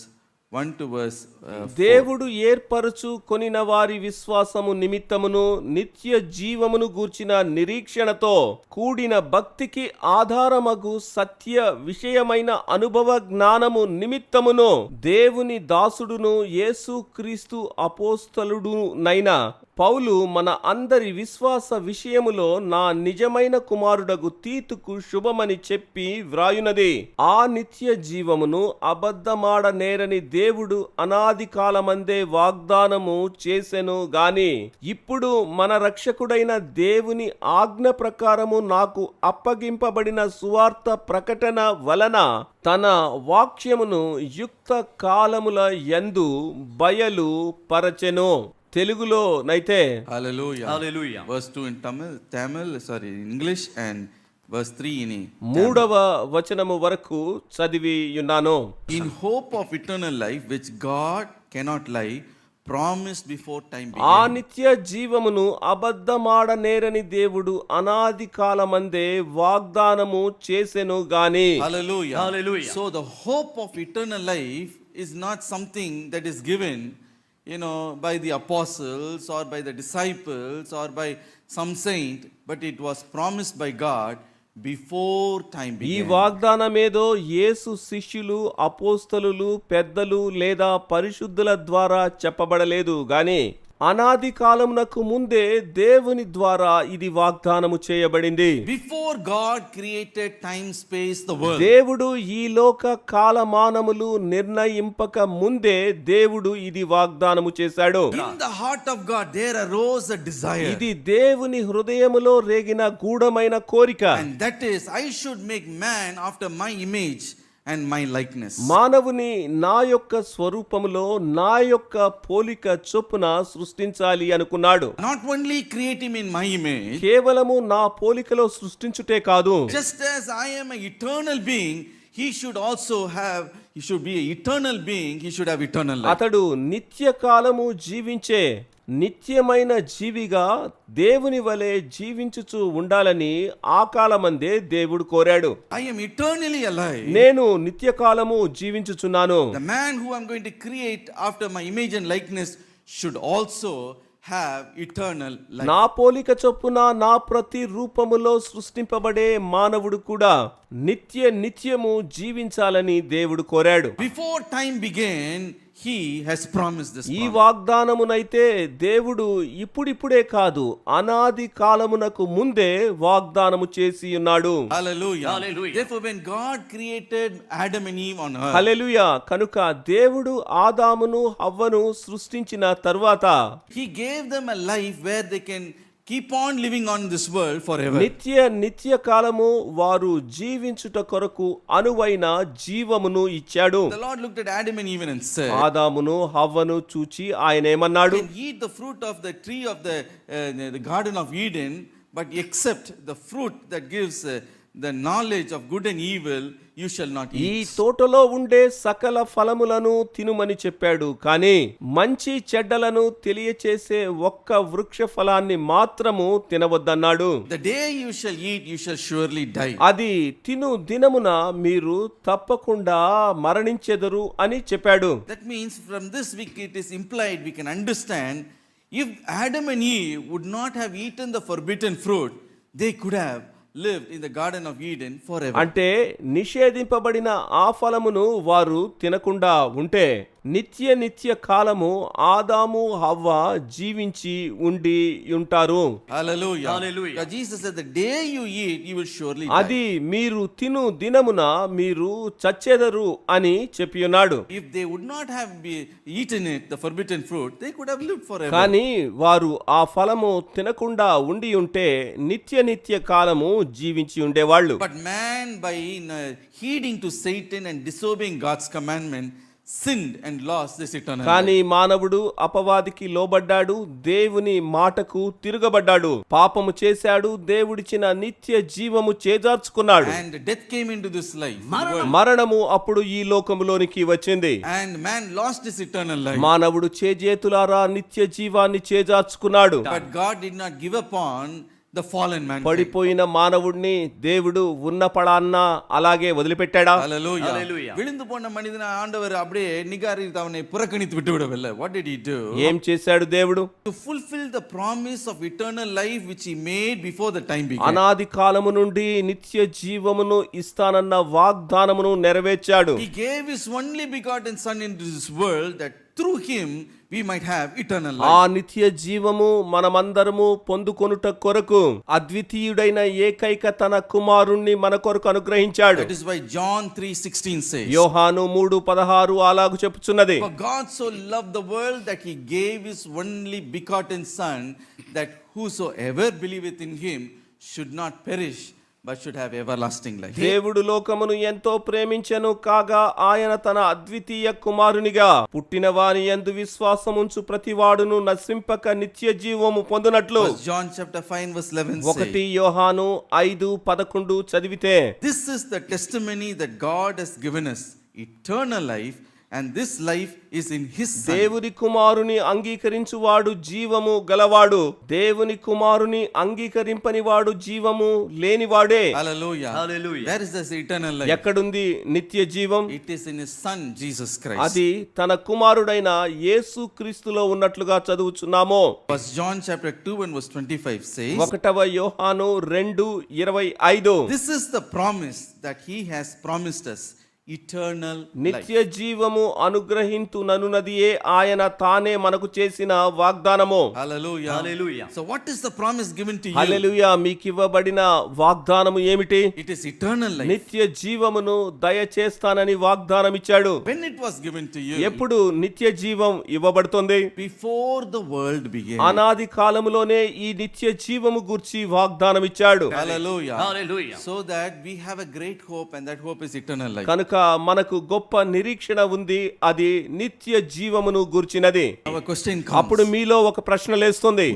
1 to verse 4. దేవుడు ఏర్పరచు కొనిన వారి విశ్వాసము నిమిత్తమును నిత్య జీవమును గూర్చిన నిరీక్షణతో కూడిన భక్తికి ఆధారమగు సత్య విషయమైన అనుభవ జ్ఞానము నిమిత్తమును దేవుని దాసుడును యేసు క్రీస్తు అపోస్తలుడునైన పౌలు మన అందరి విశ్వాస విషయములో నా నిజమైన కుమారుడగు తీతుకు శుభమని చెప్పి వ్రాయునది. ఆ నిత్య జీవమును అబద్ధమాడ నేరని దేవుడు అనాది కాలమందే వాగ్దానము చేసెను గాని ఇప్పుడు మన రక్షకుడైన దేవుని ఆజ్ఞ ప్రకారము నాకు అప్పగింపబడిన సువార్త ప్రకటన వలన తన వాక్యమును యుక్త కాలముల యందు బయలు పరచెను. తెలుగులో నైతే Hallelujah. Hallelujah. Verse 2 in Tamil, English, and verse 3 in మూడవ వచనము వరకు చదివి ఉన్నాను. In hope of eternal life, which God cannot lie, promised before time ఆ began. నిత్య జీవమును అబద్ధమాడ నేరని దేవుడు అనాది కాలమందే వాగ్దానము చేసెను గాని. Hallelujah. Hallelujah. So the hope of eternal life is not something that is given, by the apostles or by the disciples or by some saint, but it was promised by God before time ఈ began. వాగ్దానమేదో యేసు శిష్యులు, అపోస్తలులు, పెద్దలు లేదా పరిశుద్ధుల ద్వారా చెప్పబడలేదు గాని అనాది కాలమునకు ముందే దేవుని ద్వారా ఇది వాగ్దానము చేయబడింది. Before God created time, space, the world. దేవుడు ఈ లోక కాలమానములు నిర్ణయింపక ముందే దేవుడు ఇది వాగ్దానము చేశాడు. In the heart of God there arose a desire. ఇది దేవుని హృదయములో రేగిన గూఢమైన కోరిక. And that is, I should make man after my image and my likeness. మానవుని నా యొక్క స్వరూపములో నా యొక్క పోలిక చొప్పున సృష్టించాలి అనుకున్నాడు. Not only create him in my image, కేవలము నా పోలికలో సృష్టించుటే కాదు, just as I am an eternal being, he should be an eternal being, he should have eternal life. అతడు నిత్య కాలము జీవించే నిత్యమైన జీవిగా దేవుని వలె జీవించుచు ఉండాలని ఆ కాలమందే దేవుడు కోరాడు. I am eternally alive. నేను నిత్యకాలము జీవించుచున్నాను. The man who I'm going to create after my image and likeness should also have eternal life. నా పోలిక చొప్పున నా ప్రతి రూపములో సృష్టింపబడే మానవుడు కూడా నిత్యము జీవించాలని దేవుడు కోరాడు. Before time began, he has promised this. ఈ వాగ్దానమునైతే దేవుడు ఇప్పుడిప్పుడే కాదు, అనాది కాలమునకు ముందే వాగ్దానము చేసి ఉన్నాడు. Hallelujah. Hallelujah. Therefore, when God created Adam and Eve on earth, హల్లెలూయా. కనుక దేవుడు ఆదామును హవ్వను సృష్టించిన తరువాత he gave them a life where they can keep on living on this world forever. నిత్య కాలము వారు జీవించుట కొరకు అనువైన జీవమును ఇచ్చాడు. The Lord looked at Adam and Eve and said, ఆదామును హవ్వను చూచి ఆయన ఏమన్నాడు? "You can eat the fruit of the tree of the Garden of Eden, but except the fruit that gives the knowledge of good and evil, you shall not ఈ eat." తోటలో ఉండే సకల ఫలములను తినుమని చెప్పాడు, కానీ మంచి చెడ్డలను తెలియచేసే ఒక్క వృక్ష ఫలాన్ని మాత్రము తినవద్దన్నాడు. The day you shall eat, you shall surely die. అది తిను దినమున మీరు తప్పకుండా మరణించెదరు అని చెప్పాడు. That means from this it is implied, we can understand, if Adam and Eve would not have eaten the forbidden fruit, they could have lived in the Garden of Eden forever. అంటే నిషేధింపబడిన ఆ ఫలమును వారు తినకుండా ఉంటే నిత్య కాలము ఆదాము హవ్వ జీవించి ఉండి ఉంటారు. Hallelujah. Hallelujah. Because Jesus said, the day you eat, you will surely అది die. మీరు తిను దినమున మీరు చచ్చెదరు అని చెప్పి ఉన్నాడు. If they would not have eaten it, the forbidden fruit, they could have lived forever. కానీ వారు ఆ ఫలము తినకుండా ఉండి ఉంటే నిత్య కాలము జీవించి ఉండేవాళ్ళు. But man, by heeding to Satan and disobeying God's commandment, sinned and lost this eternal కానీ life. మానవుడు అపవాదికి లోబడ్డాడు, దేవుని మాటకు తిరగబడ్డాడు, పాపము చేశాడు, దేవుడిచ్చిన నిత్య జీవము చేజార్చుకున్నాడు. And death came into this life. మరణము అప్పుడు ఈ లోకములోనికి వచ్చింది. And man lost his eternal life. మానవుడు చేజేతులారా నిత్య జీవాన్ని చేజార్చుకున్నాడు. But God did not give up on the fallen man. పడిపోయిన మానవుడిని దేవుడు ఉన్నపడాన్న అలాగే వదిలిపెట్టాడా? Hallelujah. Hallelujah. விழுந்து போன மனிதனை ஆண்டவர் அப்படியே நிகாரித்து அவனை புறக்கணித்து விட்டு விடவில்லை. What did he do? ఏం చేశాడు దేవుడు? To fulfill the promise of eternal life which he made before the time began. అనాది కాలము నుండి నిత్య జీవమును ఇస్తానన్న వాగ్దానమును నెరవేర్చాడు. He gave his only begotten son into this world, that through him we might have eternal ఆ life. నిత్య జీవము మనమందరము పొందుకొనుట కొరకు అద్వితీయుడైన ఏకైక తన కుమారుణ్ణి మన కొరకు అనుగ్రహించాడు. That is why John 3:16 says, యోహాను 3:16 అలాగు చెప్పుచున్నది. for God so loved the world that he gave his only begotten son, that whosoever believeth in him should not perish but should have everlasting life. దేవుడు లోకమును ఎంతో ప్రేమించెను, కాగా ఆయన తన అద్వితీయ కుమారునిగా పుట్టిన వాని యందు విశ్వాసముంచు ప్రతివాడును నశింపక నిత్య జీవము పొందునట్లు. First John chapter 5 verse 11 1 says, యోహాను 5:11 చదివితే, this is the testimony that God has given us, eternal life, and this life is in his son. దేవుని కుమారుని అంగీకరించువాడు జీవము గలవాడు, దేవుని కుమారుని అంగీకరింపని వాడు జీవము లేనివాడే. Hallelujah. Hallelujah. Where is this eternal life? ఎక్కడుంది నిత్య జీవం? It is in his son Jesus Christ. అది తన కుమారుడైన యేసు క్రీస్తులో ఉన్నట్లుగా చదువుచున్నాము. First John chapter 2 and verse 25 says, 1 యోహాను 2:25, this is the promise that he has promised us, eternal life. నిత్య జీవము అనుగ్రహింతుననున్నదియే ఆయన తానే మనకు చేసిన వాగ్దానము. Hallelujah. Hallelujah. So what is the promise given to you? హల్లెలూయా. మీకివ్వబడిన వాగ్దానము ఏమిటి? It is eternal life. నిత్య జీవమును దయచేస్తానని వాగ్దానం ఇచ్చాడు. When it was given to you? ఎప్పుడు నిత్య జీవం ఇవ్వబడుతుంది? Before the world began. అనాది కాలములోనే ఈ నిత్య జీవము గూర్చి వాగ్దానం ఇచ్చాడు. Hallelujah. Hallelujah. So that we have a great hope, and that hope is eternal life. కనుక మనకు గొప్ప నిరీక్షణ ఉంది, అది నిత్య జీవమును గూర్చినది. Our question అప్పుడు comes. మీలో ఒక ప్రశ్న లేస్తుంది,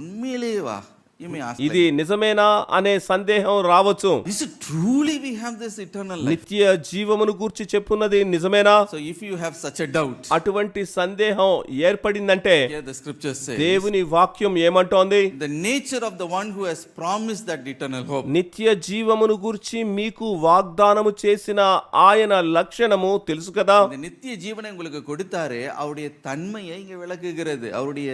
ఉన్మేలేవా? You may ask, ఇది నిజమేనా అనే సందేహం రావచ్చు. is it truly we have this eternal life? నిత్య జీవమును గూర్చి చెప్పున్నది నిజమేనా? So if you have such a doubt, అటువంటి సందేహం ఏర్పడిందంటే here the scripture says, దేవుని వాక్యం ఏమంటోంది? the nature of the one who has promised that eternal hope. నిత్య జీవమును గూర్చి మీకు వాగ్దానము చేసిన ఆయన లక్షణము తెలుసు కదా. இந்த நித்திய ஜீவனை உங்களுக்கு கொடுத்தாரே, அவருடைய தன்மையை இங்க விளக்குகிறது. அவருடைய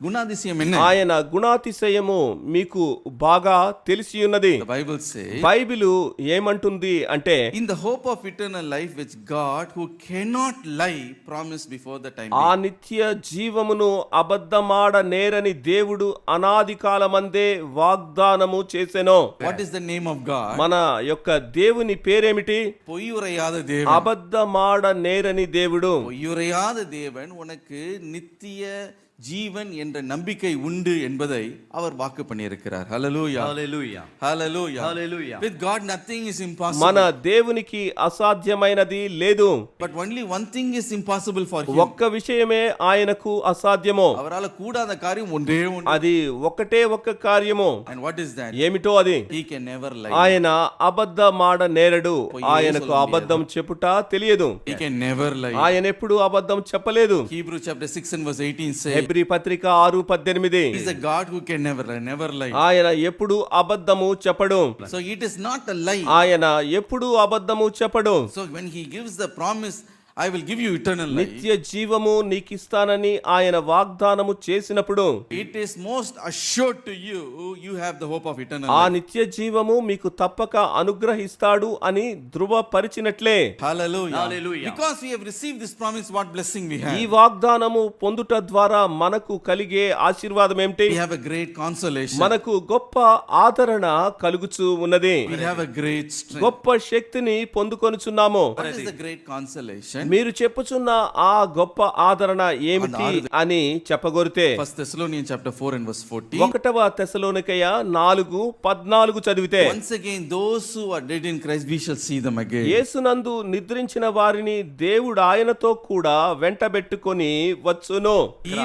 குணாதிசயம் என்ன? ఆయన గుణాతిశయము మీకు బాగా తెలిసి ఉన్నది. The Bible says, బైబిలు ఏమంటుంది అంటే, in the hope of eternal life which God who cannot lie promised before the time. ఆ నిత్య జీవమును అబద్ధమాడ నేరని దేవుడు అనాది కాలమందే వాగ్దానము చేసెను. What is the name of God? మన యొక్క దేవుని పేరేమిటి? பொய்யுரையாத தேவன். అబద్ధమాడ నేరని దేవుడు. பொய்யுரையாத தேவன் உனக்கு நித்திய ஜீவன் என்ற நம்பிக்கை உண்டு என்பதை அவர் வாக்கு பண்ணியிருக்கிறார். Hallelujah. Hallelujah. Hallelujah. Hallelujah. With God nothing is మన impossible. దేవునికి అసాధ్యమైనది లేదు. But only one thing is impossible for him. ఒక్క విషయమే ఆయనకు అసాధ్యము. அவரால கூடாத காரியம் ஒன்றே ஒன்று. అది ఒక్కటే ఒక్క కార్యము. And what is that? ఏమిటో అది? He can never lie. ఆయన అబద్ధమాడ నేరడు. ఆయనకు అబద్ధం చెప్పుట తెలియదు. He can never lie. ఆయన ఎప్పుడు అబద్ధం చెప్పలేదు. Hebrew chapter 6 and verse 18 says, Hebrew పత్రిక 6:18, he is a God who can never lie. ఆయన ఎప్పుడు అబద్ధము చెప్పడు. So it is not a lie. ఆయన ఎప్పుడు అబద్ధము చెప్పడు. So when he gives the promise, I will give you eternal life, నిత్య జీవము నీకిస్తానని ఆయన వాగ్దానము చేసినప్పుడు it is most assured to you, you have the hope of eternal ఆ life. నిత్య జీవము మీకు తప్పక అనుగ్రహిస్తాడు అని ధృవపరిచినట్లే. Hallelujah. Hallelujah. Because we have received this promise, what blessing we have. ఈ వాగ్దానము పొందుట ద్వారా మనకు కలిగే ఆశీర్వాదం ఏమిటి? We have a great consolation. మనకు గొప్ప ఆదరణ కలుగుచూ ఉన్నది. We have a great strength. గొప్ప శక్తిని పొందుకొనుచున్నాము. What is the great consolation? మీరు చెప్పుచున్న ఆ గొప్ప ఆదరణ ఏమిటి అని చెప్పగోరితే, 1 Thessalonians chapter 4 and verse 14. 1 తెస్సలోనికయ 4:14 చదివితే, Once again, those who are dead in Christ, we shall see them again. యేసునందు నిద్రించిన వారిని దేవుడు ఆయనతో కూడా వెంటబెట్టుకొని వచ్చును.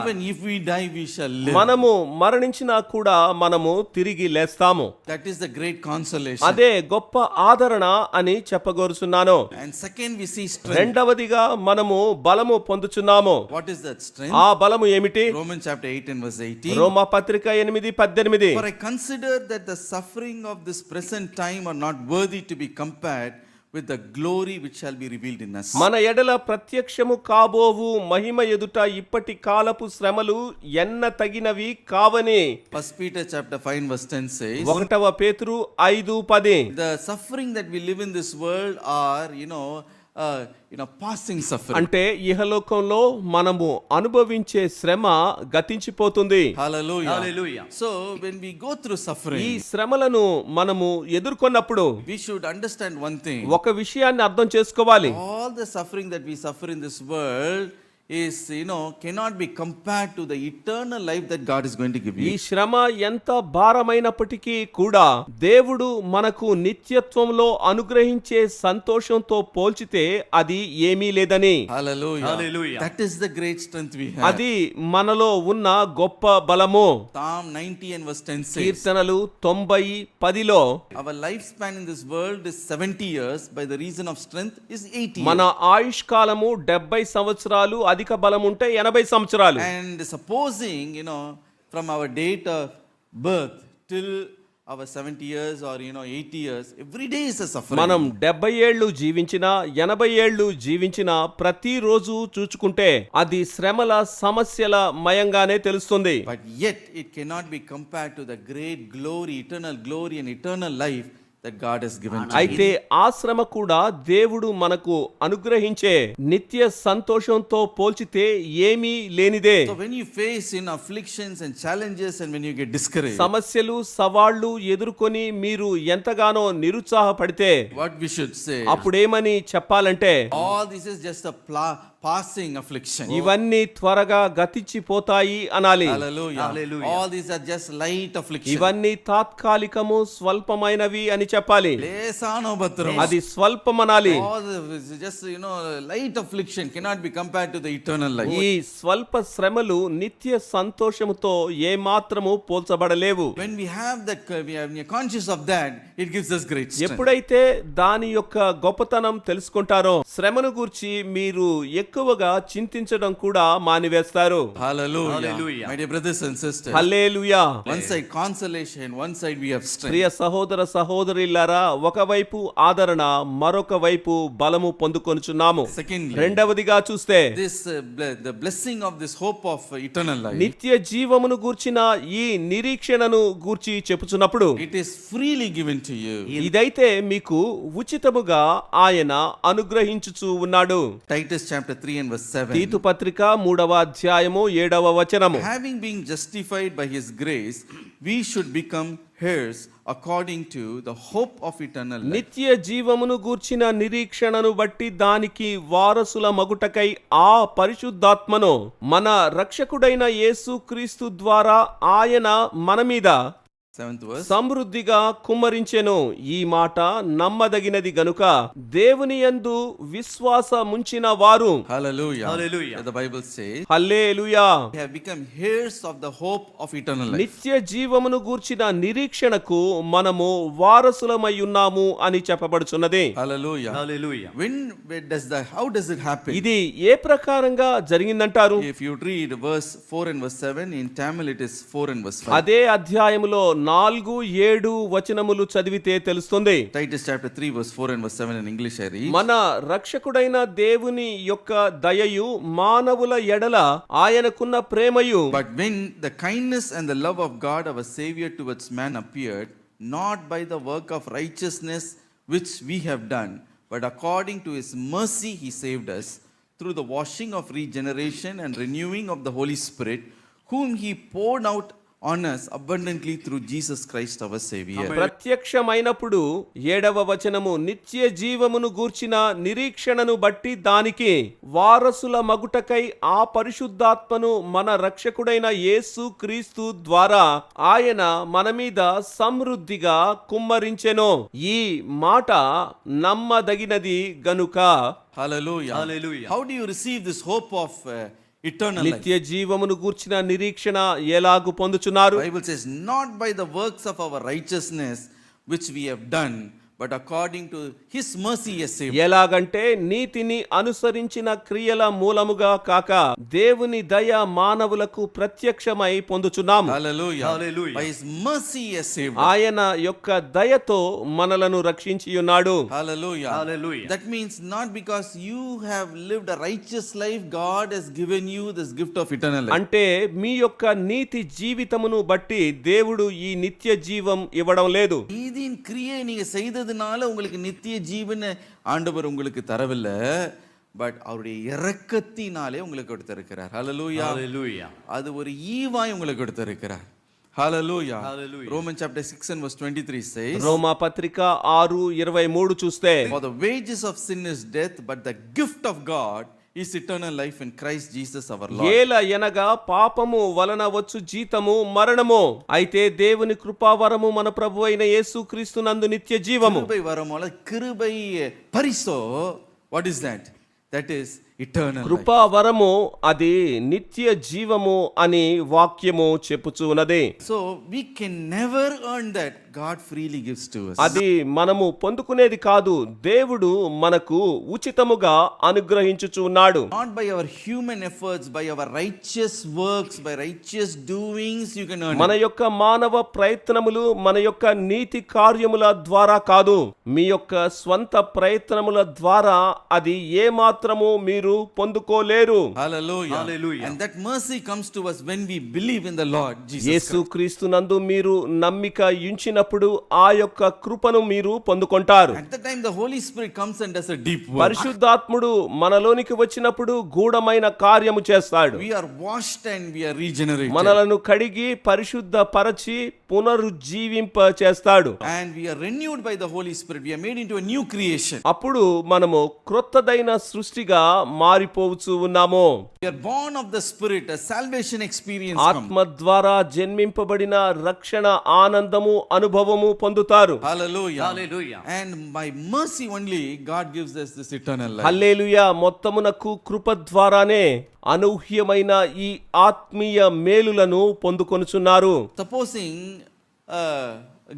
Even if we die, we shall live. మనము మరణించినా కూడా మనము తిరిగి లేస్తాము. That is the great consolation. అదే గొప్ప ఆదరణ అని చెప్పగోరుచున్నాను. And second, we see strength. రెండవదిగా మనము బలము పొందుచున్నాము. What is that strength? ఆ బలము ఏమిటి? Romans chapter 8 and verse 18. రోమా పత్రిక 8:18, For I consider that the suffering of this present time are not worthy to be compared with the glory which shall be revealed in us. మన ఎడల ప్రత్యక్షము కాబోవు మహిమ ఎదుట ఇప్పటి కాలపు శ్రమలు ఎన్న తగినవి కావని. 1 Peter chapter 5 verse 10 says, 1 పేతురు 5:10, the suffering that we live in this world are, passing suffering. అంటే ఇహలోకంలో మనము అనుభవించే శ్రమ గతించిపోతుంది. Hallelujah. Hallelujah. So when we go through ఈ suffering, శ్రమలను మనము ఎదుర్కొన్నప్పుడు we should understand one thing. ఒక విషయాన్ని అర్థం చేసుకోవాలి. All the suffering that we suffer in this world is, cannot be compared to the eternal life that God is going to give ఈ you. శ్రమ ఎంత భారమైనప్పటికీ కూడా దేవుడు మనకు నిత్యత్వంలో అనుగ్రహించే సంతోషంతో పోల్చితే అది ఏమీ లేదని. Hallelujah. Hallelujah. That is the great strength we have. అది మనలో ఉన్న గొప్ప బలము. Psalm 90 and verse 10 says, కీర్తనలు 90:10లో our lifespan in this world is 70 years, by the reason of strength is 80 మన years. ఆయుష్ కాలము 70 సంవత్సరాలు, అధిక బలం ఉంటే 80 సంవత్సరాలు. And supposing, from our date of birth till our 70 years or 80 years, every day is a suffering. మనం 70 ఏళ్ళు జీవించినా 80 ఏళ్ళు జీవించినా ప్రతిరోజు చూచుకుంటే అది శ్రమల సమస్యల మయంగానే తెలుస్తుంది. But yet it cannot be compared to the great glory, and eternal life that God has given to అయితే ఆ శ్రమ కూడా దేవుడు మనకు అనుగ్రహించే నిత్య సంతోషంతో పోల్చితే ఏమీ లేనిదే. So when you face afflictions and challenges, and when you get discouraged, సమస్యలు సవాళ్లు ఎదుర్కొని మీరు ఎంతగానో నిరుత్సాహపడితే what we should say, అప్పుడేమని చెప్పాలంటే all this is just a passing affliction. ఇవన్నీ త్వరగా గతించిపోతాయి అనాలి. Hallelujah. Hallelujah. All these are just light affliction. ఇవన్నీ తాత్కాలికము స్వల్పమైనవి అని చెప్పాలి. లేసానో భద్రం. అది స్వల్పమనాలి. All just light affliction cannot be compared to the eternal life. ఈ స్వల్ప శ్రమలు నిత్య సంతోషముతో ఏ మాత్రము పోల్చబడలేవు. When we have that, we are conscious of that, it gives us great strength. ఎప్పుడైతే దాని యొక్క గొప్పతనం తెలుసుకుంటారో శ్రమను గూర్చి మీరు ఎక్కువగా చింతించడం కూడా మానివేస్తారు. Hallelujah. Hallelujah. My dear brothers and sisters, hallelujah. one side consolation, one side we have strength. ప్రియ సహోదర సహోదరులారా, ఒకవైపు ఆదరణ, మరొక వైపు బలము పొందుకొనుచున్నాము. Secondly, రెండవదిగా చూస్తే this the blessing of this hope of eternal life, నిత్య జీవమును గూర్చిన ఈ నిరీక్షణను గూర్చి చెప్పుచున్నప్పుడు it is freely given to you. ఇదైతే మీకు ఉచితముగా ఆయన అనుగ్రహించుచు ఉన్నాడు. Titus chapter 3 and verse 7. తీతు పత్రిక 3వ అధ్యాయము 7వ వచనము. Having been justified by his grace, we should become heirs according to the hope of eternal life. నిత్య జీవమును గూర్చిన నిరీక్షణను బట్టి దానికి వారసుల మగుటకై ఆ పరిశుద్ధాత్మను మన రక్షకుడైన యేసుక్రీస్తు ద్వారా ఆయన మన మీద 7th verse. సమృద్ధిగా కుమ్మరించెను. ఈ మాట నమ్మదగినది గనుక దేవుని యందు విశ్వాసముంచిన వారు Hallelujah. Hallelujah. The Bible says, hallelujah we have become heirs of the hope of eternal life. నిత్య జీవమును గూర్చిన నిరీక్షణకు మనము వారసులమై ఉన్నాము అని చెప్పబడుచున్నది. Hallelujah. Hallelujah. How does it happen? ఇది ఏ ప్రకారంగా జరిగిందంటారు? If you read verse 4 and verse 7, in Tamil it is 4 and verse 5. అదే అధ్యాయములో 4-7 వచనములు చదివితే తెలుస్తుంది. Titus chapter 3 verse 4 and verse 7 in English I read. మన రక్షకుడైన దేవుని యొక్క దయయు మానవుల ఎడల ఆయనకున్న ప్రేమయు, But when the kindness and the love of God our Savior towards man appeared, not by the work of righteousness which we have done, but according to his mercy he saved us, through the washing of regeneration and renewing of the Holy Spirit, whom he poured out on us abundantly through Jesus Christ our Savior. ప్రత్యక్షమైనప్పుడు 7వ వచనము, నిత్య జీవమును గూర్చిన నిరీక్షణను బట్టి దానికి వారసుల మగుటకై ఆ పరిశుద్ధాత్మను మన రక్షకుడైన యేసు క్రీస్తు ద్వారా ఆయన మన మీద సమృద్ధిగా కుమ్మరించెను. ఈ మాట నమ్మదగినది గనుక. Hallelujah. Hallelujah. How do you receive this hope of eternal life? నిత్య జీవమును గూర్చిన నిరీక్షణ ఎలాగు పొందుచున్నారు? Bible says, not by the works of our righteousness which we have done, but according to his mercy he has saved. ఎలాగంటే నీతిని అనుసరించిన క్రియల మూలముగా కాక దేవుని దయ మానవులకు ప్రత్యక్షమై పొందుచున్నాము. Hallelujah. Hallelujah. By his mercy he has saved us. ఆయన యొక్క దయతో మనలను రక్షించియున్నాడు. Hallelujah. Hallelujah. That means not because you have lived a righteous life, God has given you this gift of eternal life. అంటే మీ యొక్క నీతి జీవితమును బట్టి దేవుడు ఈ నిత్య జీవం ఇవ్వడం లేదు. நீதியின் கிரியை நீங்க செய்தது செய்ததுனால உங்களுக்கு நித்திய ஜீவனை ஆண்டவர் உங்களுக்கு தரவில்லை, பட் அவருடைய இரக்கத்தினாலே உங்களுக்கு கொடுத்திருக்கிறார். ஹல்லேலூயா. Hallelujah. அது ஒரு ஈவாய் உங்களுக்கு கொடுத்திருக்கிறார். Hallelujah. Hallelujah. Romans chapter 6 and verse 23 says, రోమా పత్రిక 6:23 చూస్తే, for the wages of sin is death, but the gift of God is eternal life in Christ Jesus our Lord. ఏల ఎనగా పాపము వలన వచ్చు జీతము మరణము, అయితే దేవుని కృపావరము మన ప్రభు అయిన యేసుక్రీస్తునందు నిత్య జీవము. கிருபை வரமோல கிருபை பரிசோ, what is that? That is eternal life. కృపావరము అది నిత్య జీవము అని వాక్యము చెప్పుచూ ఉన్నది. So we can never earn that. God freely gives to us. అది మనము పొందుకునేది కాదు, దేవుడు మనకు ఉచితముగా అనుగ్రహించుచు ఉన్నాడు. Not by our human efforts, by our righteous works, by righteous doings you can earn మన it. యొక్క మానవ ప్రయత్నములు, మన యొక్క నీతి కార్యముల ద్వారా కాదు, మీ యొక్క స్వంత ప్రయత్నముల ద్వారా అది ఏ మాత్రము మీరు పొందుకోలేరు. Hallelujah. Hallelujah. And that mercy comes to us when we believe in the Lord Jesus Christ. యేసుక్రీస్తునందు మీరు నమ్మిక ఉంచినప్పుడు ఆ యొక్క కృపను మీరు పొందుకుంటారు. At the time the Holy Spirit comes and does a deep work. పరిశుద్ధాత్ముడు మనలోనికి వచ్చినప్పుడు గూఢమైన కార్యము చేస్తాడు. We are washed and we are regenerated. మనలను కడిగి పరిశుద్ధ పరచి పునరుజ్జీవింప చేస్తాడు. And we are renewed by the Holy Spirit. We are made into a new creation. అప్పుడు మనము క్రొత్తదైన సృష్టిగా మారిపోవచ్చు ఉన్నాము. We are born of the Spirit. A salvation experience comes. ఆత్మ ద్వారా జన్మింపబడిన రక్షణ ఆనందము అనుభవము పొందుతారు. Hallelujah. Hallelujah. And by mercy only God gives us this eternal life. హల్లెలూయా. మొత్తమునకు కృప ద్వారానే అనూహ్యమైన ఈ ఆత్మీయ మేలులను పొందుకొనుచున్నారు. Supposing a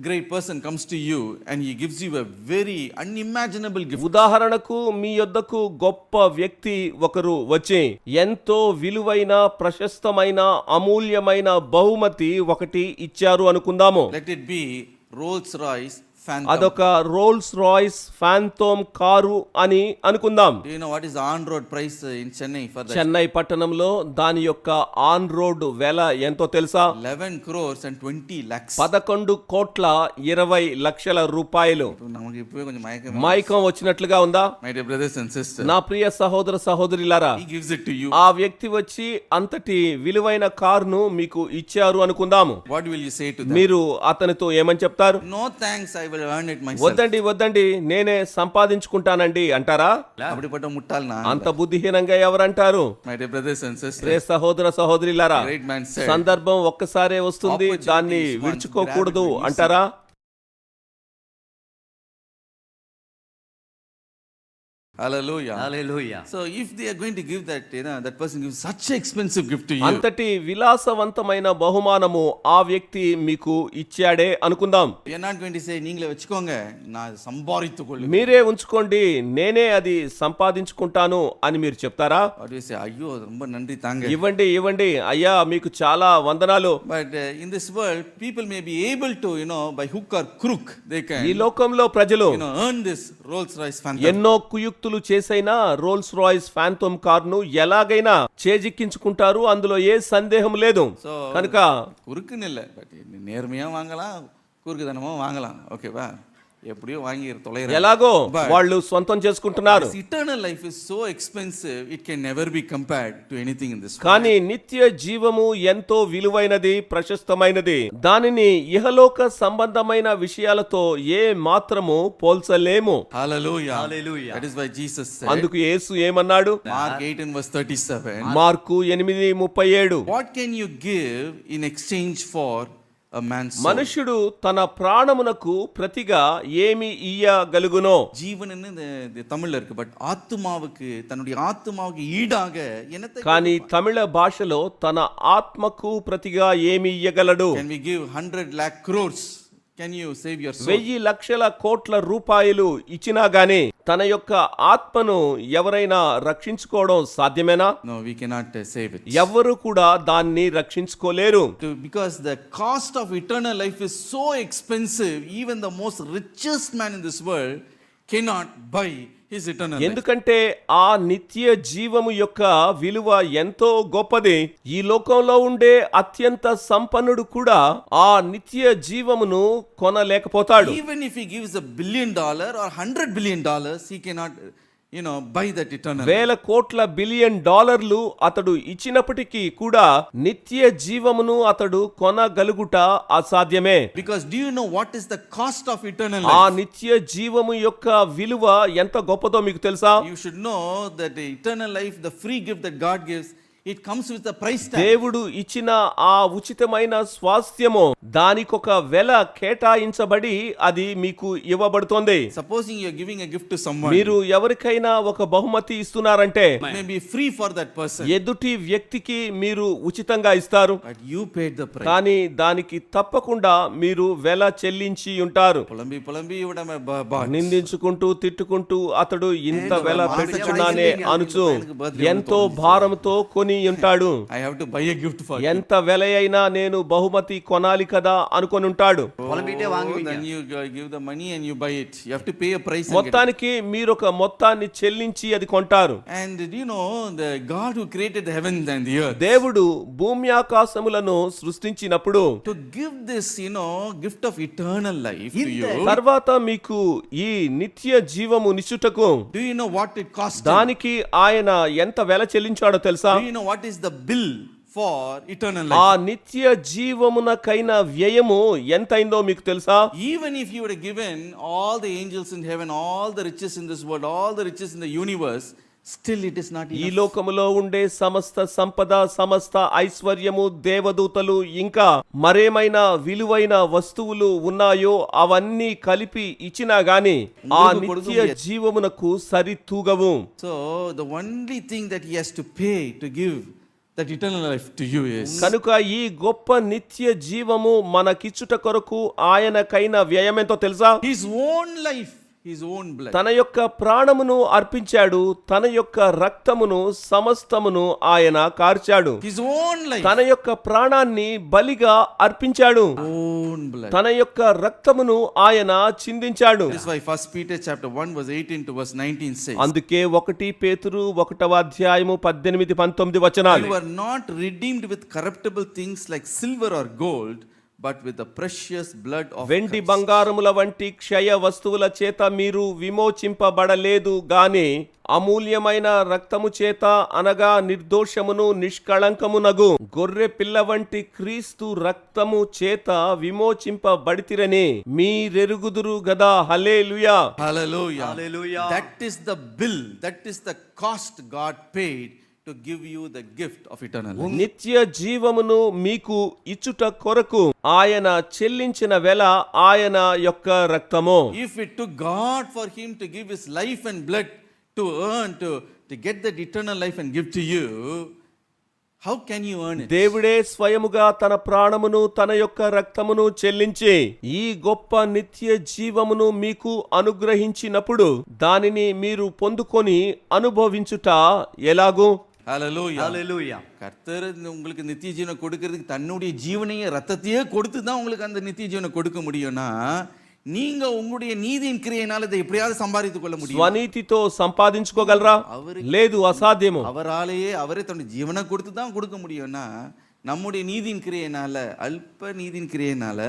great person comes to you and he gives you a very unimaginable gift. ఉదాహరణకు మీ యొద్దకు గొప్ప వ్యక్తి ఒకరు వచ్చి ఎంతో విలువైన ప్రశస్తమైన అమూల్యమైన బహుమతి ఒకటి ఇచ్చారు అనుకుందాము. Let it be Rolls Royce Phantom. అదొక రోల్స్ రాయ్స్ ఫ్యాంటోమ్ కారు అని అనుకుందాం. Do you know what is the on-road price in Chennai for that? Chennai పట్టణంలో దాని యొక్క ఆన్ రోడ్ వెల ఎంతో తెలుసా? 11 crores and 20 lakhs. 11,20,00,000 రూపాయలు. நமக்கு இப்பவே கொஞ்சம் மயக்கம். మైకం వచ్చినట్లుగా ఉందా? My dear brothers and sisters, నా ప్రియ సహోదర సహోదరులారా, he gives it to you. ఆ వ్యక్తి వచ్చి అంతటి విలువైన కారును మీకు ఇచ్చారు అనుకుందాము. What will you say to them? మీరు అతనితో ఏమని చెప్తారు? No thanks, I will earn it myself. వద్దండి నేనే సంపాదించుకుంటానండి అంటారా? அப்படிப்பட்ட முட்டாள்னா? అంత బుద్ధిహీనంగా ఎవరంటారు? My dear brothers and Priya sisters, సహోదర సహోదరులారా, great man said, సందర్భం ఒక్కసారే వస్తుంది, దాన్ని విడుచుకోకూడదు అంటారా? hallelujah. Hallelujah. So if they are going to give that, that person gives such an expensive gift to you. అంతటి విలాసవంతమైన బహుమానము ఆ వ్యక్తి మీకు ఇచ్చాడే అనుకుందాం. We are not going to say நீங்களே வெச்சுக்கோங்க, நான் சம்பாதித்துக் கொள்ளுங்க. మీరే ఉంచుకోండి, నేనే అది సంపాదించుకుంటాను అని మీరు చెప్తారా? What do you say? ஐயோ ரொம்ப நன்றி தாங்க. ఇవ్వండి అయ్యా, మీకు చాలా వందనాలు. But in this world people may be able to, by hook or crook they can, ఈ లోకంలో ప్రజలు earn this Rolls Royce Phantom. ఎన్నో కుయుక్తులు చేసైనా రోల్స్ రాయ్స్ ఫ్యాంటోమ్ కారును ఎలాగైనా చేజిక్కించుకుంటారు, అందులో ఏ సందేహం లేదు. So కనుక குறுக்குன்னு இல்லை, பட் நேர்மையா வாங்கலாம், குறுக்குதனமா வாங்கலாம், ஓகேவா? எப்படியோ வாங்கி தொலைறோம். ఎలాగో వాళ్ళు సొంతం చేసుకుంటున్నారు. This eternal life is so expensive, it can never be compared to anything in this world. కానీ నిత్య జీవము ఎంతో విలువైనది, ప్రశస్తమైనది. దానిని ఇహలోక సంబంధమైన విషయాలతో ఏ మాత్రము పోల్చలేము. Hallelujah. Hallelujah. That is why Jesus said, అందుకు యేసు ఏమన్నాడు? Mark 8 and verse 37, mark 8:37, what can you give in exchange for a man's soul? మనుష్యుడు తన ప్రాణమునకు ప్రతిగా ఏమి ఇయ్యగలుగునో. ஜீவன்னு இந்த தமிழ்ல இருக்கு, பட் ஆத்துமாவுக்கு, தன்னுடைய ஆத்துமாவுக்கு ஈடாக என்னத்தை కానీ తమిళ భాషలో తన ఆత్మకు ప్రతిగా ఏమి ఇయ్యగలడు? can we give 100 lakh crores? Can you save your soul? 1,00,00,000,000 రూపాయలు ఇచ్చినా గాని తన యొక్క ఆత్మను ఎవరైనా రక్షించుకోవడం సాధ్యమేనా? No, we cannot save it. ఎవ్వరు కూడా దాన్ని రక్షించుకోలేరు. Because the cost of eternal life is so expensive, even the most richest man in this world cannot buy His eternal life. ఎందుకంటే ఆ నిత్య జీవము యొక్క విలువ ఎంతో గొప్పది. ఈ లోకంలో ఉండే అత్యంత సంపన్నుడు కూడా ఆ నిత్య జీవమును కొనలేకపోతాడు. Even if he gives $1 billion or $100 billion, he cannot, buy that eternal life. వేల కోట్ల బిలియన్ డాలర్లు అతడు ఇచ్చినప్పటికీ కూడా నిత్య జీవమును అతడు కొనగలుగుట అసాధ్యమే. Because do you know what is the cost of eternal ఆ life? నిత్య జీవము యొక్క విలువ ఎంత గొప్పదో మీకు తెలుసా? You should know that the eternal life, the free gift that God gives, it comes with a price tag. దేవుడు ఇచ్చిన ఆ ఉచితమైన స్వాస్థ్యము దానికొక వెల కేటాయించబడి అది మీకు ఇవ్వబడుతోంది. Supposing you are giving a gift to someone, మీరు ఎవరికైనా ఒక బహుమతి ఇస్తున్నారంటే it may be free for that person, ఎదుటి వ్యక్తికి మీరు ఉచితంగా ఇస్తారు, but you paid the price. కానీ దానికి తప్పకుండా మీరు వెల చెల్లించి ఉంటారు. పులంబి you would have bought. నిందించుకుంటూ తిట్టుకుంటూ అతడు ఇంత వెల పెట్టుచున్నానే అనుచు ఎంతో భారంతో కొని ఉంటాడు. I have to buy a gift for you. ఎంత వెల అయినా నేను బహుమతి కొనాలి కదా అనుకొని ఉంటాడు. Then you give the money and you buy it. You have to pay a price. మొత్తానికి మీరు ఒక మొత్తాన్ని చెల్లించి అది కొంటారు. And do you know the God who created the heavens and the earth, దేవుడు భూమి ఆకాశములను సృష్టించినప్పుడు to give this, gift of eternal life to you, తర్వాత మీకు ఈ నిత్య జీవము నిచ్చుటకు do you know what it cost him? దానికి ఆయన ఎంత వెల చెల్లించాడో తెలుసా? Do you know what is the bill for eternal ఆ life? నిత్య జీవమునకైన వ్యయము ఎంతైందో మీకు తెలుసా? Even if you would have given all the angels in heaven, all the riches in this world, all the riches in the universe, still it is not ఈ enough. లోకములో ఉండే సమస్త సంపద, సమస్త ఐశ్వర్యము, దేవదూతలు ఇంకా మరేమైనా విలువైన వస్తువులు ఉన్నాయో అవన్నీ కలిపి ఇచ్చినా గాని ఆ నిత్య జీవమునకు సరితూగవు. So the only thing that he has to pay to give that eternal life to you is, కనుక ఈ గొప్ప నిత్య జీవము మనకిచ్చుట కొరకు ఆయనకైన వ్యయమెంతో తెలుసా? his own life, his own blood. తన యొక్క ప్రాణమును అర్పించాడు, తన యొక్క రక్తమును సమస్తమును ఆయన కార్చాడు, His own life, తన యొక్క ప్రాణాన్ని బలిగా అర్పించాడు, own blood. తన యొక్క రక్తమును ఆయన చిందించాడు. This is why 1 Peter chapter 1 verse 18 to verse 19 says, అందుకే 1 పేతురు 1వ అధ్యాయము 18-19 వచనాలు. you are not redeemed with corruptible things like silver or gold, but with the precious blood of వెండి Christ. బంగారముల వంటి క్షయ వస్తువుల చేత మీరు విమోచింపబడలేదు గాని అమూల్యమైన రక్తము చేత, అనగా నిర్దోషమును నిష్కళంకమునగు గొర్రె పిల్ల వంటి క్రీస్తు రక్తము చేత విమోచింపబడితిరని మీరెరుగుదురు గదా. హల్లెలూయా. Hallelujah. Hallelujah. That is the bill, that is the cost God paid to give you the gift of eternal life. నిత్య జీవమును మీకు ఇచ్చుట కొరకు ఆయన చెల్లించిన వెల ఆయన యొక్క రక్తము. If it took God for him to give his life and blood to earn, to get that eternal life and give to you, how can you earn it? దేవుడే స్వయముగా తన ప్రాణమును తన యొక్క రక్తమును చెల్లించి ఈ గొప్ప నిత్య జీవమును మీకు అనుగ్రహించినప్పుడు దానిని మీరు పొందుకొని అనుభవించుట ఎలాగూ? Hallelujah. Hallelujah. கர்த்தர் உங்களுக்கு நித்திய ஜீவனை கொடுக்கிறதுக்கு தன்னுடைய ஜீவனையே ரத்தத்தையே கொடுத்து தான் உங்களுக்கு அந்த நித்திய ஜீவனை கொடுக்க முடியும்னா, நீங்க உங்களுடைய நீதியின் கிரியையினால இதை எப்படியாவது சம்பாதித்துக் கொள்ள முடியும். స్వనీతితో సంపాదించుకోగలరా? లేదు, అసాధ్యము. அவரே தன்னுடைய ஜீவனை கொடுத்து தான் கொடுக்க முடியும்னா, நம்முடைய நீதியின் கிரியையினால, அல்ப நீதியின் கிரியையினால,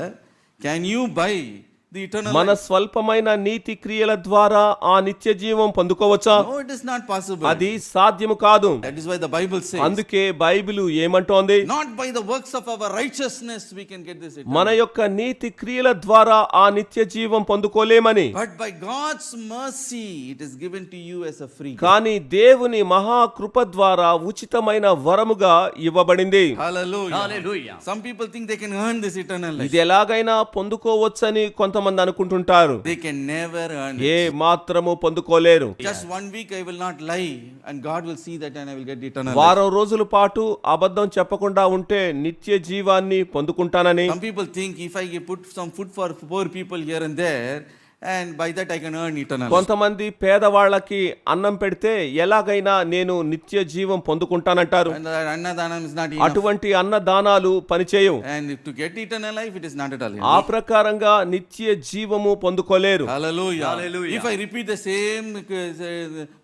can you buy the eternal మన life? స్వల్పమైన నీతి క్రియల ద్వారా ఆ నిత్య జీవం పొందుకోవచ్చా? No, it is not possible. అది సాధ్యము కాదు. That is why the Bible says, అందుకే Bible ఏమంటోంది? not by the works of our righteousness we can get this eternal మన యొక్క నీతి క్రియల ద్వారా ఆ నిత్య జీవం పొందుకోలేమని, but by God's mercy it is given to you as a free gift. కానీ దేవుని మహాకృప ద్వారా ఉచితమైన వరముగా ఇవ్వబడింది. Hallelujah. Hallelujah. Some people think they can earn this eternal life. ఇది ఎలాగైనా పొందుకోవచ్చని కొంతమంది అనుకుంటుంటారు. They can never earn A it. మాత్రము పొందుకోలేరు. Just 1 week I will not lie and God will see that and I will get eternal life. వారం రోజుల పాటు అబద్ధం చెప్పకుండా ఉంటే నిత్య జీవాన్ని పొందుకుంటానని. Some people think if I put some food for poor people here and there and by that I can earn eternal life. కొంతమంది పేదవాళ్ళకి అన్నం పెడితే ఎలాగైనా నేను నిత్య జీవం పొందుకుంటానంటారు. And that annadhanam is not enough. అటువంటి అన్నదానాలు పనిచేయవు. And to get eternal life, it is not at all ఆ enough. ప్రకారంగా నిత్య జీవము పొందుకోలేరు. Hallelujah. Hallelujah. If I repeat the same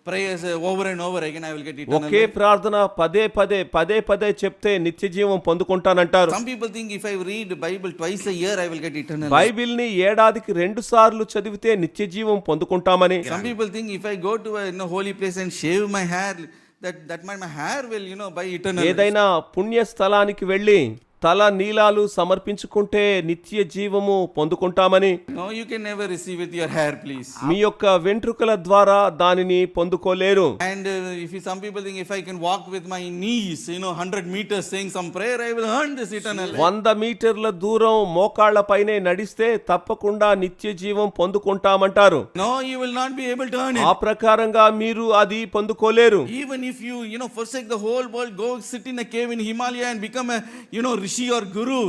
prayers over and over again, I will get eternal okay life. ప్రార్థన పదే పదే చెప్తే నిత్య జీవం పొందుకుంటానంటారు. Some people think if I read Bible twice a year, I will get eternal life. Bible ని ఏడాదికి 2 సార్లు చదివితే నిత్య జీవం పొందుకుంటామని. Some people think if I go to a holy place and shave my hair, that my hair will buy eternal life. ఏదైనా పుణ్య స్థలానికి వెళ్ళి తల నీలాలు సమర్పించుకుంటే నిత్య జీవము పొందుకుంటామని. No, you can never receive with your hair, please. మీ యొక్క వెంట్రుకల ద్వారా దానిని పొందుకోలేరు. And some people think if I can walk with my knees 100 meters saying some prayer, I will earn this eternal life. 100 మీటర్ల దూరం మోకాళ్లపైనే నడిస్తే తప్పకుండా నిత్య జీవం పొందుకుంటామంటారు. No, you will not be able to earn ఆ it. ప్రకారంగా మీరు అది పొందుకోలేరు. Even if you forsake the whole world, go sit in a cave in Himalaya and become a rishi or guru,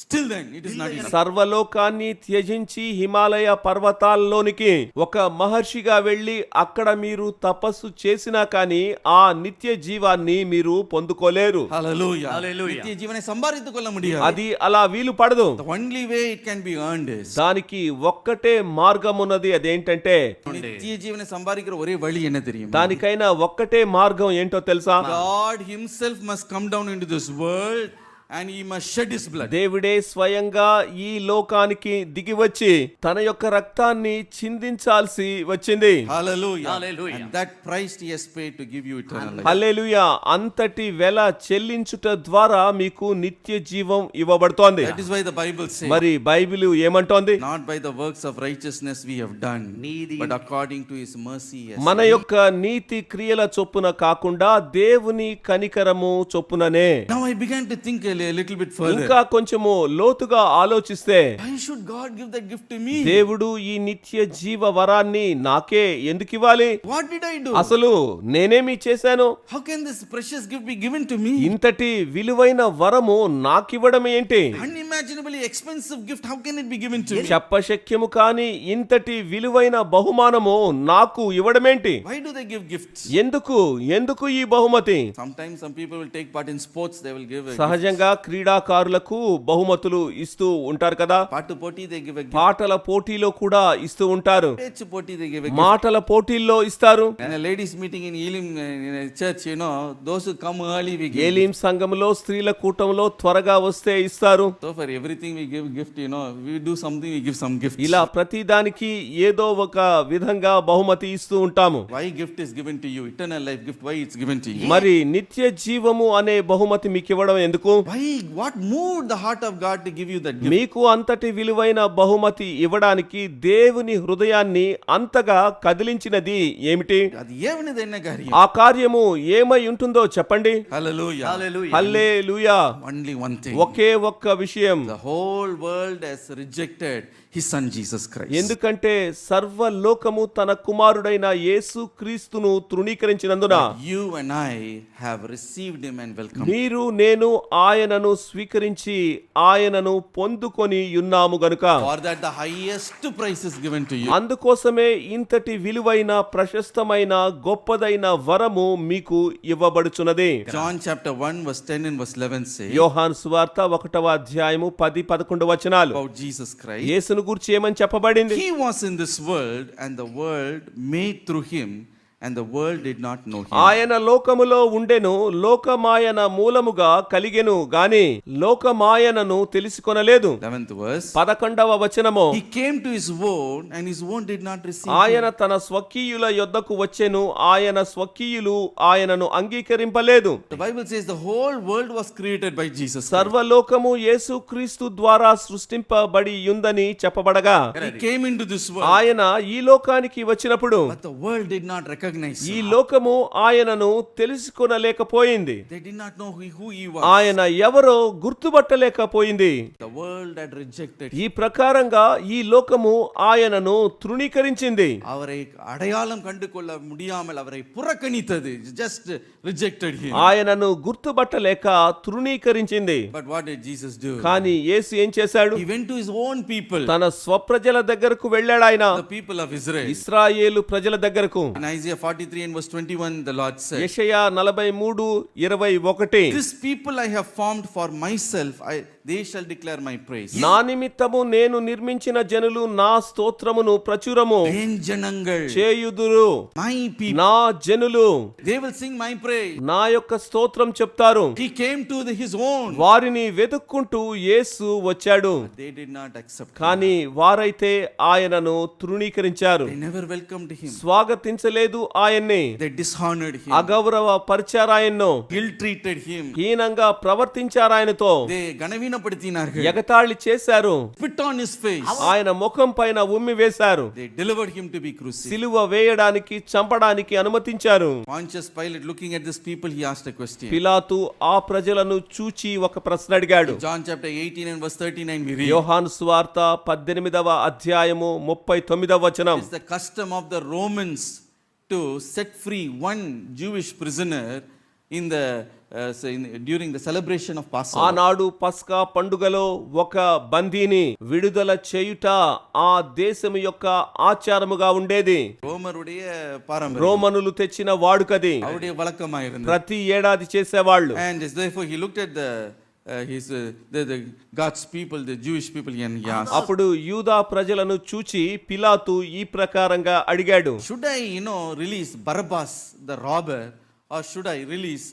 still then it is not enough. సర్వలోకాన్ని త్యజించి హిమాలయ పర్వతాల్లోనికి ఒక మహర్షిగా వెళ్ళి అక్కడ మీరు తపస్సు చేసినా కానీ ఆ నిత్య జీవాన్ని మీరు పొందుకోలేరు. Hallelujah. Hallelujah. నిత్య జీవனை సంపాదించుకొల్ల ముడియాదు. అది అలా వీలు పడదు. The only way it can be earned is దానికి ఒక్కటే మార్గం ఉన్నది. అదేంటంటే నిత్య జీవனை సంపాదించిన ఒరే వழி என்ன தெரியுமா? దానికైనా ఒక్కటే మార్గం ఏంటో తెలుసా? God himself must come down into this world and he must shed his blood. దేవుడే స్వయంగా ఈ లోకానికి దిగి వచ్చి తన యొక్క రక్తాన్ని చిందించాల్సి వచ్చింది. Hallelujah. Hallelujah. And that price he has paid to give you eternal life. హల్లెలూయా. అంతటి వెల చెల్లించుట ద్వారా మీకు నిత్య జీవం ఇవ్వబడుతోంది. That is why the Bible says, మరి Bible ఏమంటోంది? not by the works of righteousness we have done, NITI. but according to his mercy he has మన యొక్క నీతి క్రియల చొప్పున కాకుండా దేవుని కనికరము చొప్పుననే. Now I began to think a little bit further. ఇంకా కొంచెము లోతుగా ఆలోచిస్తే Why should God give that gift to me? దేవుడు ఈ నిత్య జీవ వరాన్ని నాకే ఎందుకు ఇవ్వాలి? What did I do? అసలు నేనేమి చేశాను? How can this precious gift be given to me? ఇంతటి విలువైన వరము నాకివ్వడం ఏంటి? Unimaginably expensive gift, how can it be given to me? చెప్పశక్యము కాని ఇంతటి విలువైన బహుమానము నాకు ఇవ్వడమేంటి? Why do they give gifts? ఎందుకు ఈ బహుమతి? Sometimes some people will take part in sports, they will give a gift. సహజంగా క్రీడాకారులకు బహుమతులు ఇస్తూ ఉంటారు కదా. పాటు పోటీ they give a gift. పాటల పోటీలో కూడా ఇస్తూ ఉంటారు. పేచు పోటీ they give a gift. మాటల పోటీల్లో ఇస్తారు. In a ladies meeting in Elim in a church, those who come early we give. ఏలీం సంఘములో స్త్రీల కూటంలో త్వరగా వస్తే ఇస్తారు. So for everything we give gift, we do something, we give some gift. ఇలా ప్రతి దానికి ఏదో ఒక విధంగా బహుమతి ఇస్తూ ఉంటాము. Why gift is given to you? Eternal life gift, why it's given to you? మరి నిత్య జీవము అనే బహుమతి మీకు ఇవ్వడం ఎందుకు? Why? What moved the heart of God to give you that gift? మీకు అంతటి విలువైన బహుమతి ఇవ్వడానికి దేవుని హృదయాన్ని అంతగా కదిలించినది ఏమిటి? అది ఏమనిదైన కార్యం? ఆ కార్యము ఏమై ఉంటుందో చెప్పండి. Hallelujah. Hallelujah. హల్లెలూయా. Only one thing. ఒకే ఒక్క విషయం. The whole world has rejected his son Jesus Christ. ఎందుకంటే సర్వలోకము తన కుమారుడైన యేసు క్రీస్తును తృణీకరించినందున You and I have received him and welcomed. మీరు నేను ఆయనను స్వీకరించి ఆయనను పొందుకొని ఉన్నాము గనుక For that the highest price is given to you. అందుకోసమే ఇంతటి విలువైన ప్రశస్తమైన గొప్పదైన వరము మీకు ఇవ్వబడుచున్నది. John chapter 1 verse 10 and verse 11 say యోహాను సువార్త 1వ అధ్యాయము 10-11 వచనాలు about Jesus Christ. యేసును గురించి ఏమని చెప్పబడింది? He was in this world and the world made through him and the world did not know him. ఆయన లోకములో ఉండెను, లోకమాయన మూలముగా కలిగెను గాని లోకమాయనను తెలుసుకొనలేదు. 11th verse. 11వ వచనము He came to his own and his own did not receive ఆయన him. తన స్వకీయుల యొద్దకు వచ్చెను, ఆయన స్వకీయులు ఆయనను అంగీకరింపలేదు. The Bible says the whole world was created by Jesus Christ. సర్వలోకము యేసుక్రీస్తు ద్వారా సృష్టింపబడి ఉందని చెప్పబడగా He came into this world ఆయన ఈ లోకానికి వచ్చినప్పుడు but the world did not recognize recognize ఈ him. లోకము ఆయనను తెలుసుకొనలేకపోయింది. They did not know who he was. ఆయన ఎవరో గుర్తుపట్టలేకపోయింది. The world had rejected him. ఈ ప్రకారంగా ఈ లోకము ఆయనను తృణీకరించింది. அவரை அடையாளம் கண்டு கொள்ள முடியாமல் அவரை புறக்கணித்தது. Just rejected him. ఆయనను గుర్తుపట్టలేక తృణీకరించింది. But what did Jesus do? కానీ యేసు ఏం చేశాడు? He went to his own people, తన స్వప్రజల దగ్గరకు వెళ్ళాడు. ఆయన the people of Israel. ఇశ్రాయేలు ప్రజల దగ్గరకు. In Isaiah 43 and verse 21, the Lord said, యెషయా 43:21 "This people I have formed for myself, they shall declare my praise." నా నిమిత్తము నేను నిర్మించిన జనులు నా స్తోత్రమును ప్రచురము என் ஜனங்கள், చేయుదురు. my people, నా జనులు they will sing my praise. నా యొక్క స్తోత్రం చెప్తారు. He came to his own. వారిని వెతుక్కుంటూ యేసు వచ్చాడు. They did not accept him. కానీ వారైతే ఆయనను తృణీకరించారు. They never welcomed him. స్వాగతించలేదు ఆయన్ని. They dishonored him. అగౌరవ పరిచారు ఆయన్ను. Ill-treated him. హీనంగా ప్రవర్తించారు ఆయనతో. They గణవీనపడినాர்கள். ఎగతాళి చేశారు. Spit on his face. ఆయన ముఖం పైన ఉమ్మి వేశారు. They delivered him to be crucified. సిలువ వేయడానికి చంపడానికి అనుమతించారు. Pontius Pilate, looking at this people, he asked a question. పిలాతు ఆ ప్రజలను చూచి ఒక ప్రశ్న అడిగాడు. John chapter 18 and verse 39 we read. యోహాను సువార్త 18వ అధ్యాయము 39వ వచనం. It's the custom of the Romans to set free one Jewish prisoner in the during the celebration of Passover. ఆనాడు పస్కా పండుగలో ఒక బందీని విడుదల చేయుట ఆ దేశం యొక్క ఆచారముగా ఉండేది. రోమరుடைய పారంపర్యం, రోమనులు తెచ్చిన వాడుకది. அவருடைய வழக்கமா இருந்தது. ప్రతి ఏడాది చేసేవాళ్ళు. And therefore he looked at the God's people, the Jewish people, and he asked, అప్పుడు యూదా ప్రజలను చూచి పిలాతు ఈ ప్రకారంగా అడిగాడు. should I release Barabbas the robber, or should I release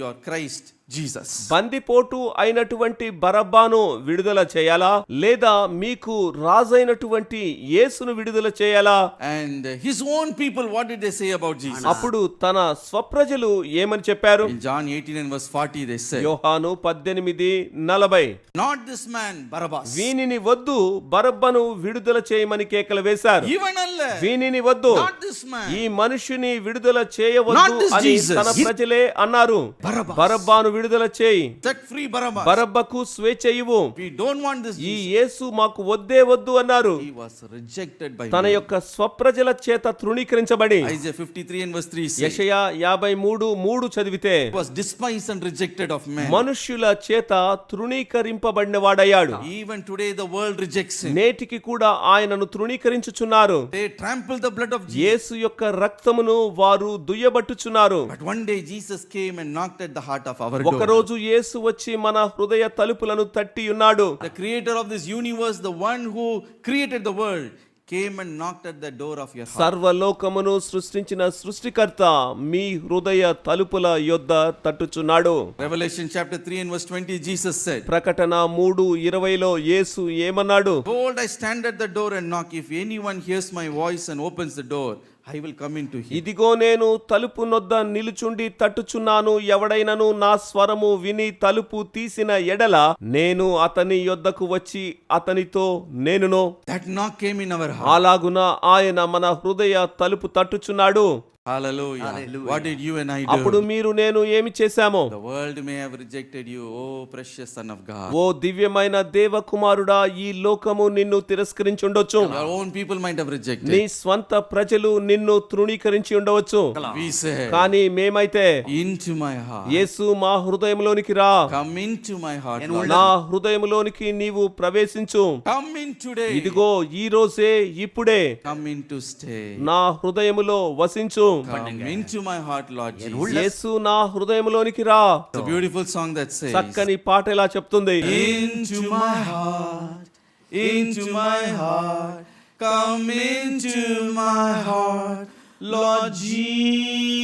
your Christ Jesus? బందిపోటు అయినటువంటి బరబ్బాను విడుదల చేయాలా లేదా మీకు రాజైనటువంటి యేసును విడుదల చేయాలా? And his own people, what did they say about Jesus? అప్పుడు తన స్వప్రజలు ఏమని చెప్పారు? In John 18 and verse 40 they said, యోహాను 18:40 not this man Barabbas, వీనిని వద్దు, బరబ్బను విడుదల చేయమని కేకలు వేశారు. even alla, వీనిని వద్దు, not this man, ఈ మనుషుని విడుదల Not చేయవద్దు this అని Jesus. తన ప్రజలే అన్నారు. Barabbas. బరబ్బాను విడుదల చేయి, set free Barabbas. బరబ్బకు స్వేచ్ఛ ఇవ్వు, We don't want this ఈ Jesus. యేసు మాకు వద్దే వద్దు అన్నారు. He was rejected by తన men. యొక్క స్వప్రజల చేత తృణీకరించబడి. Isaiah 53 and verse 3 says, యెషయా 53:3 చదివితే he was despised and rejected of men. మనుష్యుల చేత తృణీకరింపబడిన వాడయ్యాడు. Even today the world rejects him. నేటికి కూడా ఆయనను తృణీకరించుచున్నారు. They trample the blood of Jesus. యేసు యొక్క రక్తమును వారు దుయ్యబట్టుచున్నారు. But one day Jesus came and knocked at the heart of our door. ఒకరోజు యేసు వచ్చి మన హృదయ తలుపులను తట్టి ఉన్నాడు. The creator of this universe, the one who created the world, came and knocked at the door of your heart. సర్వలోకమును సృష్టించిన సృష్టికర్త మీ హృదయ తలుపుల యొద్ద తట్టుచున్నాడు. Revelation chapter 3 and verse 20 Jesus said, ప్రకటన 3:20లో యేసు ఏమన్నాడు? behold, I stand at the door and knock. If anyone hears my voice and opens the door, I will come into him. ఇదిగో నేను తలుపు నొద్ద నిలుచుండి తట్టుచున్నాను. ఎవడైనను నా స్వరము విని తలుపు తీసిన ఎడల నేను అతని యొద్దకు వచ్చి అతనితో నేనును. That knock came in our heart. అలాగున ఆయన మన హృదయ తలుపు తట్టుచున్నాడు. Hallelujah. What did you and I do? అప్పుడు మీరు నేను ఏమి చేశామో? The world may have rejected you, oh precious son of God. ఓ దివ్యమైన దేవకుమారుడా, ఈ లోకము నిన్ను తిరస్కరించుండొచ్చు. Your own people might have rejected. నీ స్వంత ప్రజలు నిన్ను తృణీకరించి ఉండవచ్చు. We say, కానీ మేమైతే into my heart. యేసు మా హృదయంలోనికి రా, Come into my heart, Lord. నా హృదయంలోనికి నీవు ప్రవేశించు. Come in today. ఇదిగో ఈ రోజే ఇప్పుడే Come in to stay. నా హృదయములో వసించు. Come into my heart, Lord Jesus. యేసు నా హృదయంలోనికి రా. It's a beautiful song that says, చక్కని పాట ఇలా చెప్తుంది. into my heart, into my heart, come into my heart, Lord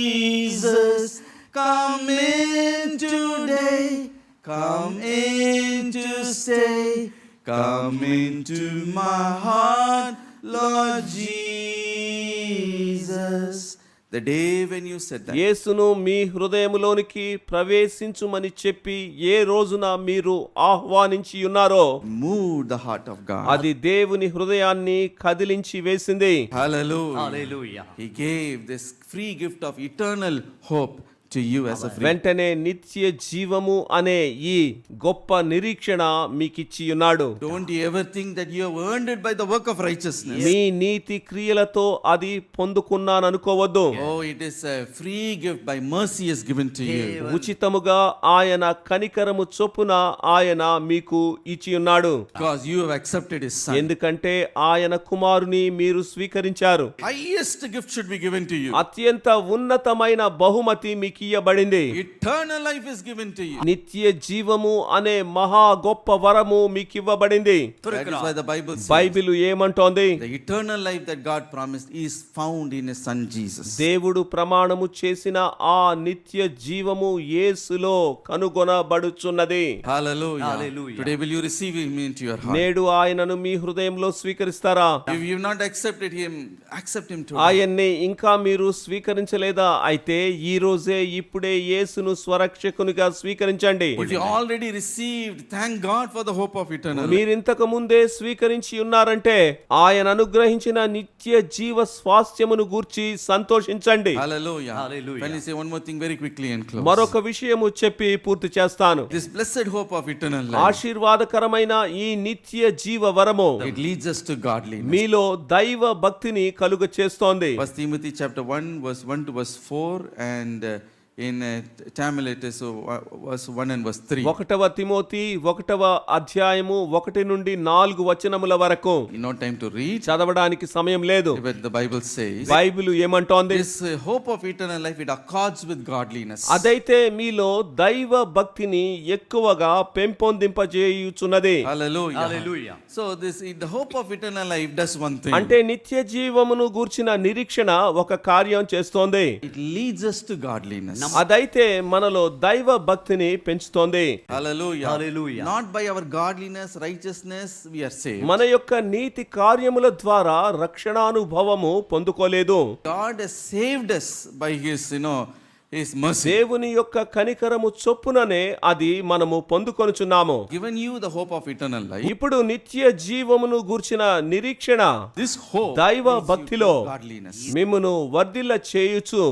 Jesus, come in today, come in to stay, come into my heart, Lord Jesus, the day when you said that, యేసును మీ హృదయములోనికి ప్రవేశించుమని చెప్పి ఏ రోజున మీరు ఆహ్వానించి ఉన్నారో moved the heart of God. అది దేవుని హృదయాన్ని కదిలించి వేసింది. Hallelujah. Hallelujah. He gave this free gift of eternal hope to you as a free. వెంటనే నిత్య జీవము అనే ఈ గొప్ప నిరీక్షణ మీకిచ్చి ఉన్నాడు. Don't you ever think that you have earned it by the work of righteousness. మీ నీతి క్రియలతో అది పొందుకున్నాను అనుకోవద్దు. Oh, it is a free gift by mercy is given to you. ఉచితముగా ఆయన కనికరము చొప్పున ఆయన మీకు ఇచ్చి ఉన్నాడు. Because you have accepted his son. ఎందుకంటే ఆయన కుమారుని మీరు స్వీకరించారు. Highest gift should be given to you. అత్యంత ఉన్నతమైన బహుమతి మీకు ఇయ్యబడింది. Eternal life is given to you. నిత్య జీవము అనే మహా గొప్ప వరము మీకు ఇవ్వబడింది. That is why the Bible says Bible ఏమంటోంది? the eternal life that God promised is found in his son Jesus. దేవుడు ప్రమాణము చేసిన ఆ నిత్య జీవము యేసులో కనుగొనబడుచున్నది. Hallelujah. Hallelujah. Today will you receive him into your heart? నేడు ఆయనను మీ హృదయంలో స్వీకరిస్తారా? If you have not accepted him, accept him today. ఆయన్ని ఇంకా మీరు స్వీకరించలేదా? అయితే ఈ రోజే ఇప్పుడే యేసును స్వరక్షకునిగా స్వీకరించండి. If you already received, thank God for the hope of eternal life. మీరింతకు ముందే స్వీకరించి ఉన్నారంటే ఆయన అనుగ్రహించిన నిత్య జీవ స్వాస్థ్యమును గూర్చి సంతోషించండి. Hallelujah. Hallelujah. Can you say one more thing very quickly and close? మరొక విషయము చెప్పి పూర్తి చేస్తాను. This blessed hope of eternal life, ఆశీర్వాదకరమైన ఈ నిత్య జీవ వరము it leads us to godliness. మీలో దైవ భక్తిని కలుగ చేస్తోంది. 1 Timothy chapter 1 verse 1 to verse 4 and in Tamil it is verse 1 and verse 3. 1వ తిమోతి 1వ అధ్యాయము 1 నుండి 4 వచనముల వరకు. No time to read, చదవడానికి సమయం లేదు. but the Bible says Bible ఏమంటోంది? this hope of eternal life, it accords with godliness. అదైతే మీలో దైవ భక్తిని ఎక్కువగా పెంపొందింపజేయుచున్నది. Hallelujah. Hallelujah. So the hope of eternal life does one thing. అంటే నిత్య జీవమును గూర్చిన నిరీక్షణ ఒక కార్యం చేస్తోంది. It leads us to godliness. అదైతే మనలో దైవ భక్తిని పెంచుతోంది. Hallelujah. Hallelujah. Not by our godliness, righteousness we are saved. మన యొక్క నీతి కార్యముల ద్వారా రక్షణానుభవము పొందుకోలేదు. God has saved us by his, his mercy. దేవుని యొక్క కనికరము చొప్పుననే అది మనము పొందుకొనుచున్నాము. Given you the hope of eternal life. ఇప్పుడు నిత్య జీవమును గూర్చిన నిరీక్షణ This hope దైవ leads you భక్తిలో to godliness. మిమ్మును వర్ధిల్ల చేయుచు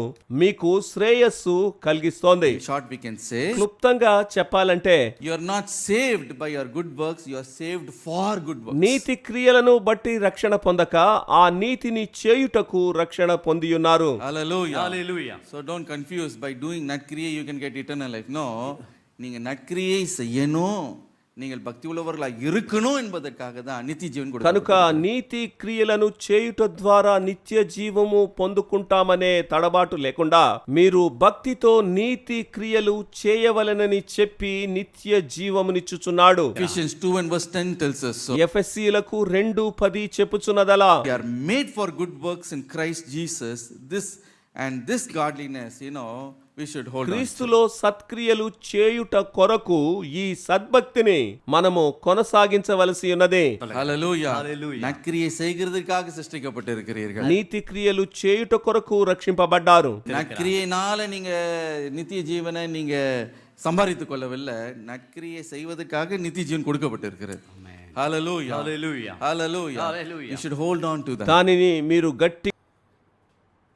మీకు శ్రేయస్సు కలిగిస్తోంది. In short, we can say క్లుప్తంగా చెప్పాలంటే you are not saved by your good works, you are saved for good works. నీతి క్రియలను బట్టి రక్షణ పొందక ఆ నీతిని చేయుటకు రక్షణ పొందియున్నారు. Hallelujah. Hallelujah. So don't confuse by doing natkriya you can get eternal life. No, நீங்க நற்கிரியை செய்யணும், நீங்கள் பக்தி உள்ளவர்களாக இருக்கணும் என்பதற்காக தான் நித்திய ஜீவன் కనుక கொடுக்கப்பட்டது. నీతి క్రియలను చేయుట ద్వారా నిత్య జీవము పొందుకుంటామనే తడబాటు లేకుండా మీరు భక్తితో నీతి క్రియలు చేయవలెనని చెప్పి నిత్య జీవమునిచ్చుచున్నాడు. Ephesians 2 and verse 10 tells us so. ఎఫెసీయులకు 2:10 చెప్పుచున్నదలా. We are made for good works in Christ Jesus. This godliness, we should hold on. క్రీస్తులో సత్క్రియలు చేయుట కొరకు ఈ సద్భక్తిని మనము కొనసాగించవలసి ఉన్నది. Hallelujah. Hallelujah. நற்கிரியை செய்கிறதற்காக சிருஷ்டிக்கப்பட்டிருக்கிறீர்கள். నీతి క్రియలు చేయుట కొరకు రక్షింపబడ్డారు. நற்கிரியைனால நீங்க நித்திய ஜீவனை நீங்க சம்பாதித்துக் கொள்ளவில்லை, நற்கிரியை செய்வதற்காக நித்திய ஜீவன் கொடுக்கப்பட்டிருக்கிறது. Hallelujah. Hallelujah. Hallelujah. Hallelujah. You should hold on to that. దానిని మీరు గట్టి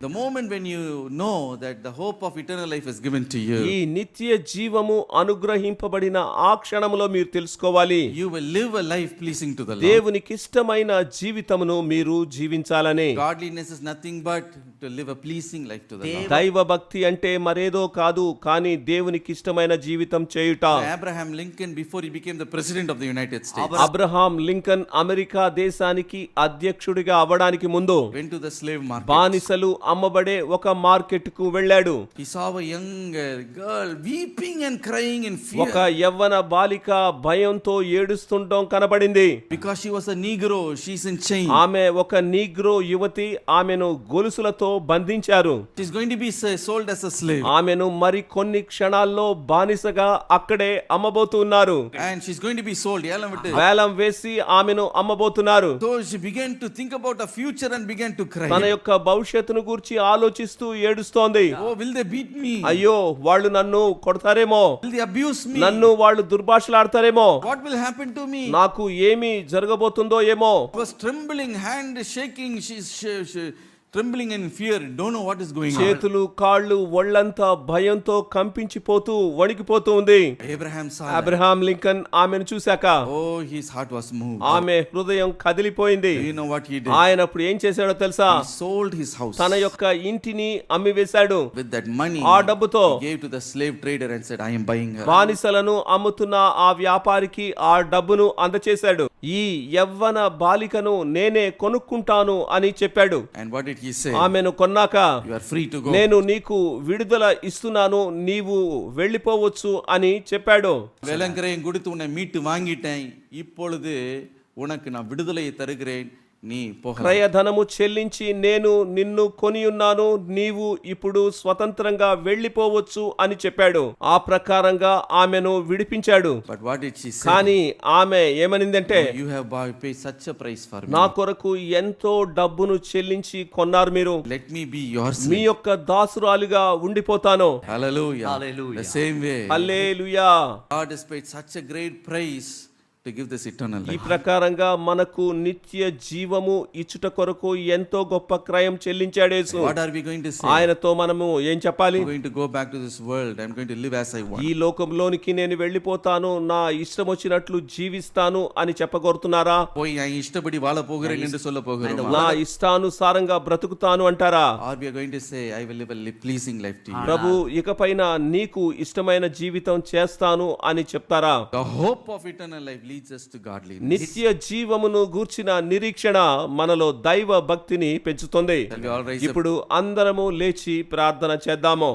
The moment when you know that the hope of eternal life is given to you, ఈ నిత్య జీవము అనుగ్రహింపబడిన ఆ క్షణములో మీరు తెలుసుకోవాలి. you will live a life pleasing to the Lord. దేవునికి ఇష్టమైన జీవితమును మీరు జీవించాలని. Godliness is nothing but to live a pleasing life to the Lord. దైవ భక్తి అంటే మరేదో కాదు, కానీ దేవునికి ఇష్టమైన జీవితం చేయుట. Abraham Lincoln, before he became the president of the United States, Abraham Lincoln America దేశానికి అధ్యక్షుడిగా అవడానికి ముందు went to the slave market. బానిసలు అమ్మబడే ఒక మార్కెట్ కు వెళ్ళాడు. He saw a young girl weeping and crying in fear ఒక యవ్వన బాలిక భయంతో ఏడుస్తుండడం కనబడింది. because she was a Negro. She's in chain. ఆమె ఒక నీగ్రో యువతి. ఆమెను గొలుసులతో బంధించారు. She's going to be sold as a slave. ఆమెను మరి కొన్ని క్షణాల్లో బానిసగా అక్కడే అమ్మబోతున్నారు. And she's going to be sold. వేలం వేసి ఆమెను అమ్మబోతున్నారు. So she began to think about a future and began to cry. తన యొక్క భవిష్యత్తును గూర్చి ఆలోచిస్తూ ఏడుస్తోంది. Oh, will they beat me? అయ్యో వాళ్ళు నన్ను కొడతారేమో, Will they abuse me? నన్ను వాళ్ళు దుర్భాషలాడతారేమో, What will happen to me? నాకు ఏమి జరగబోతుందో ఏమో. She was trembling, hand shaking, she's trembling in fear, don't know what is going on. చేతులు కాళ్ళు ఒళ్ళంతా భయంతో కంపించిపోతూ వణికిపోతూ ఉంది. Abraham saw that. Abraham Lincoln ఆమెను చూశాక Oh, his heart was moved. ఆమె హృదయం కదిలిపోయింది. Do you know what he did? ఆయన అప్పుడు ఏం చేశాడో తెలుసా? He sold his house. తన యొక్క ఇంటిని అమ్మివేశాడు. With that money, ఆ డబ్బుతో he gave to the slave trader and said, I am buying her. బానిసలను అమ్ముతున్న ఆ వ్యాపారికి ఆ డబ్బును అందచేశాడు. ఈ యవ్వన బాలికను నేనే కొనుక్కుంటాను అని చెప్పాడు. And what did he say? ఆమెను కొన్నాక You are free to go. నేను నీకు విడుదల ఇస్తున్నాను, నీవు వెళ్ళిపోవచ్చు అని చెప్పాడు. வேலங்கரையும் கொடுத்து உன்னை மீட்டு வாங்கிட்டேன், இப்பொழுது உனக்கு நான் விடுதலையை தருகிறேன், నీ పోగ. క్రయధనము చెల్లించి నేను నిన్ను కొనియున్నాను, నీవు ఇప్పుడు స్వతంత్రంగా వెళ్ళిపోవచ్చు అని చెప్పాడు. ఆ ప్రకారంగా ఆమెను విడిపించాడు. But what did she say? కానీ ఆమె ఏమనిందంటే, You have paid such a price for me. నా కొరకు ఎంతో డబ్బును చెల్లించి కొన్నారు మీరు, Let me be yours. మీ యొక్క దాసురాలిగా ఉండిపోతాను. Hallelujah. Hallelujah. The same way. Hallelujah. God has paid such a great price to give this eternal ఈ life. ప్రకారంగా మనకు నిత్య జీవము ఇచ్చుట కొరకు ఎంతో గొప్ప క్రయం చెల్లించాడు యేసు. What are we going to say? ఆయనతో మనము ఏం చెప్పాలి? I'm going to go back to this world. I'm going to live as I want. ఈ లోకంలోనికి నేను వెళ్ళిపోతాను, నా ఇష్టం వచ్చినట్లు జీవిస్తాను అని చెప్పగోరుతున్నారా? போய் நான் இஷ்டப்படி வாழ போகிறேன் என்று சொல்ல போகிறோம். నా ఇష్టానుసారంగా బ్రతుకుతాను అంటారా? Or we are going to say, I will live a pleasing life to you. ప్రభు ఇకపైన నీకు ఇష్టమైన జీవితం చేస్తాను అని చెప్తారా? The hope of eternal life leads us to godliness. నిత్య జీవమును గూర్చిన నిరీక్షణ మనలో దైవ భక్తిని పెంచుతుంది. Shall we all rise up? ఇప్పుడు అందరము లేచి ప్రార్థన చేద్దాము.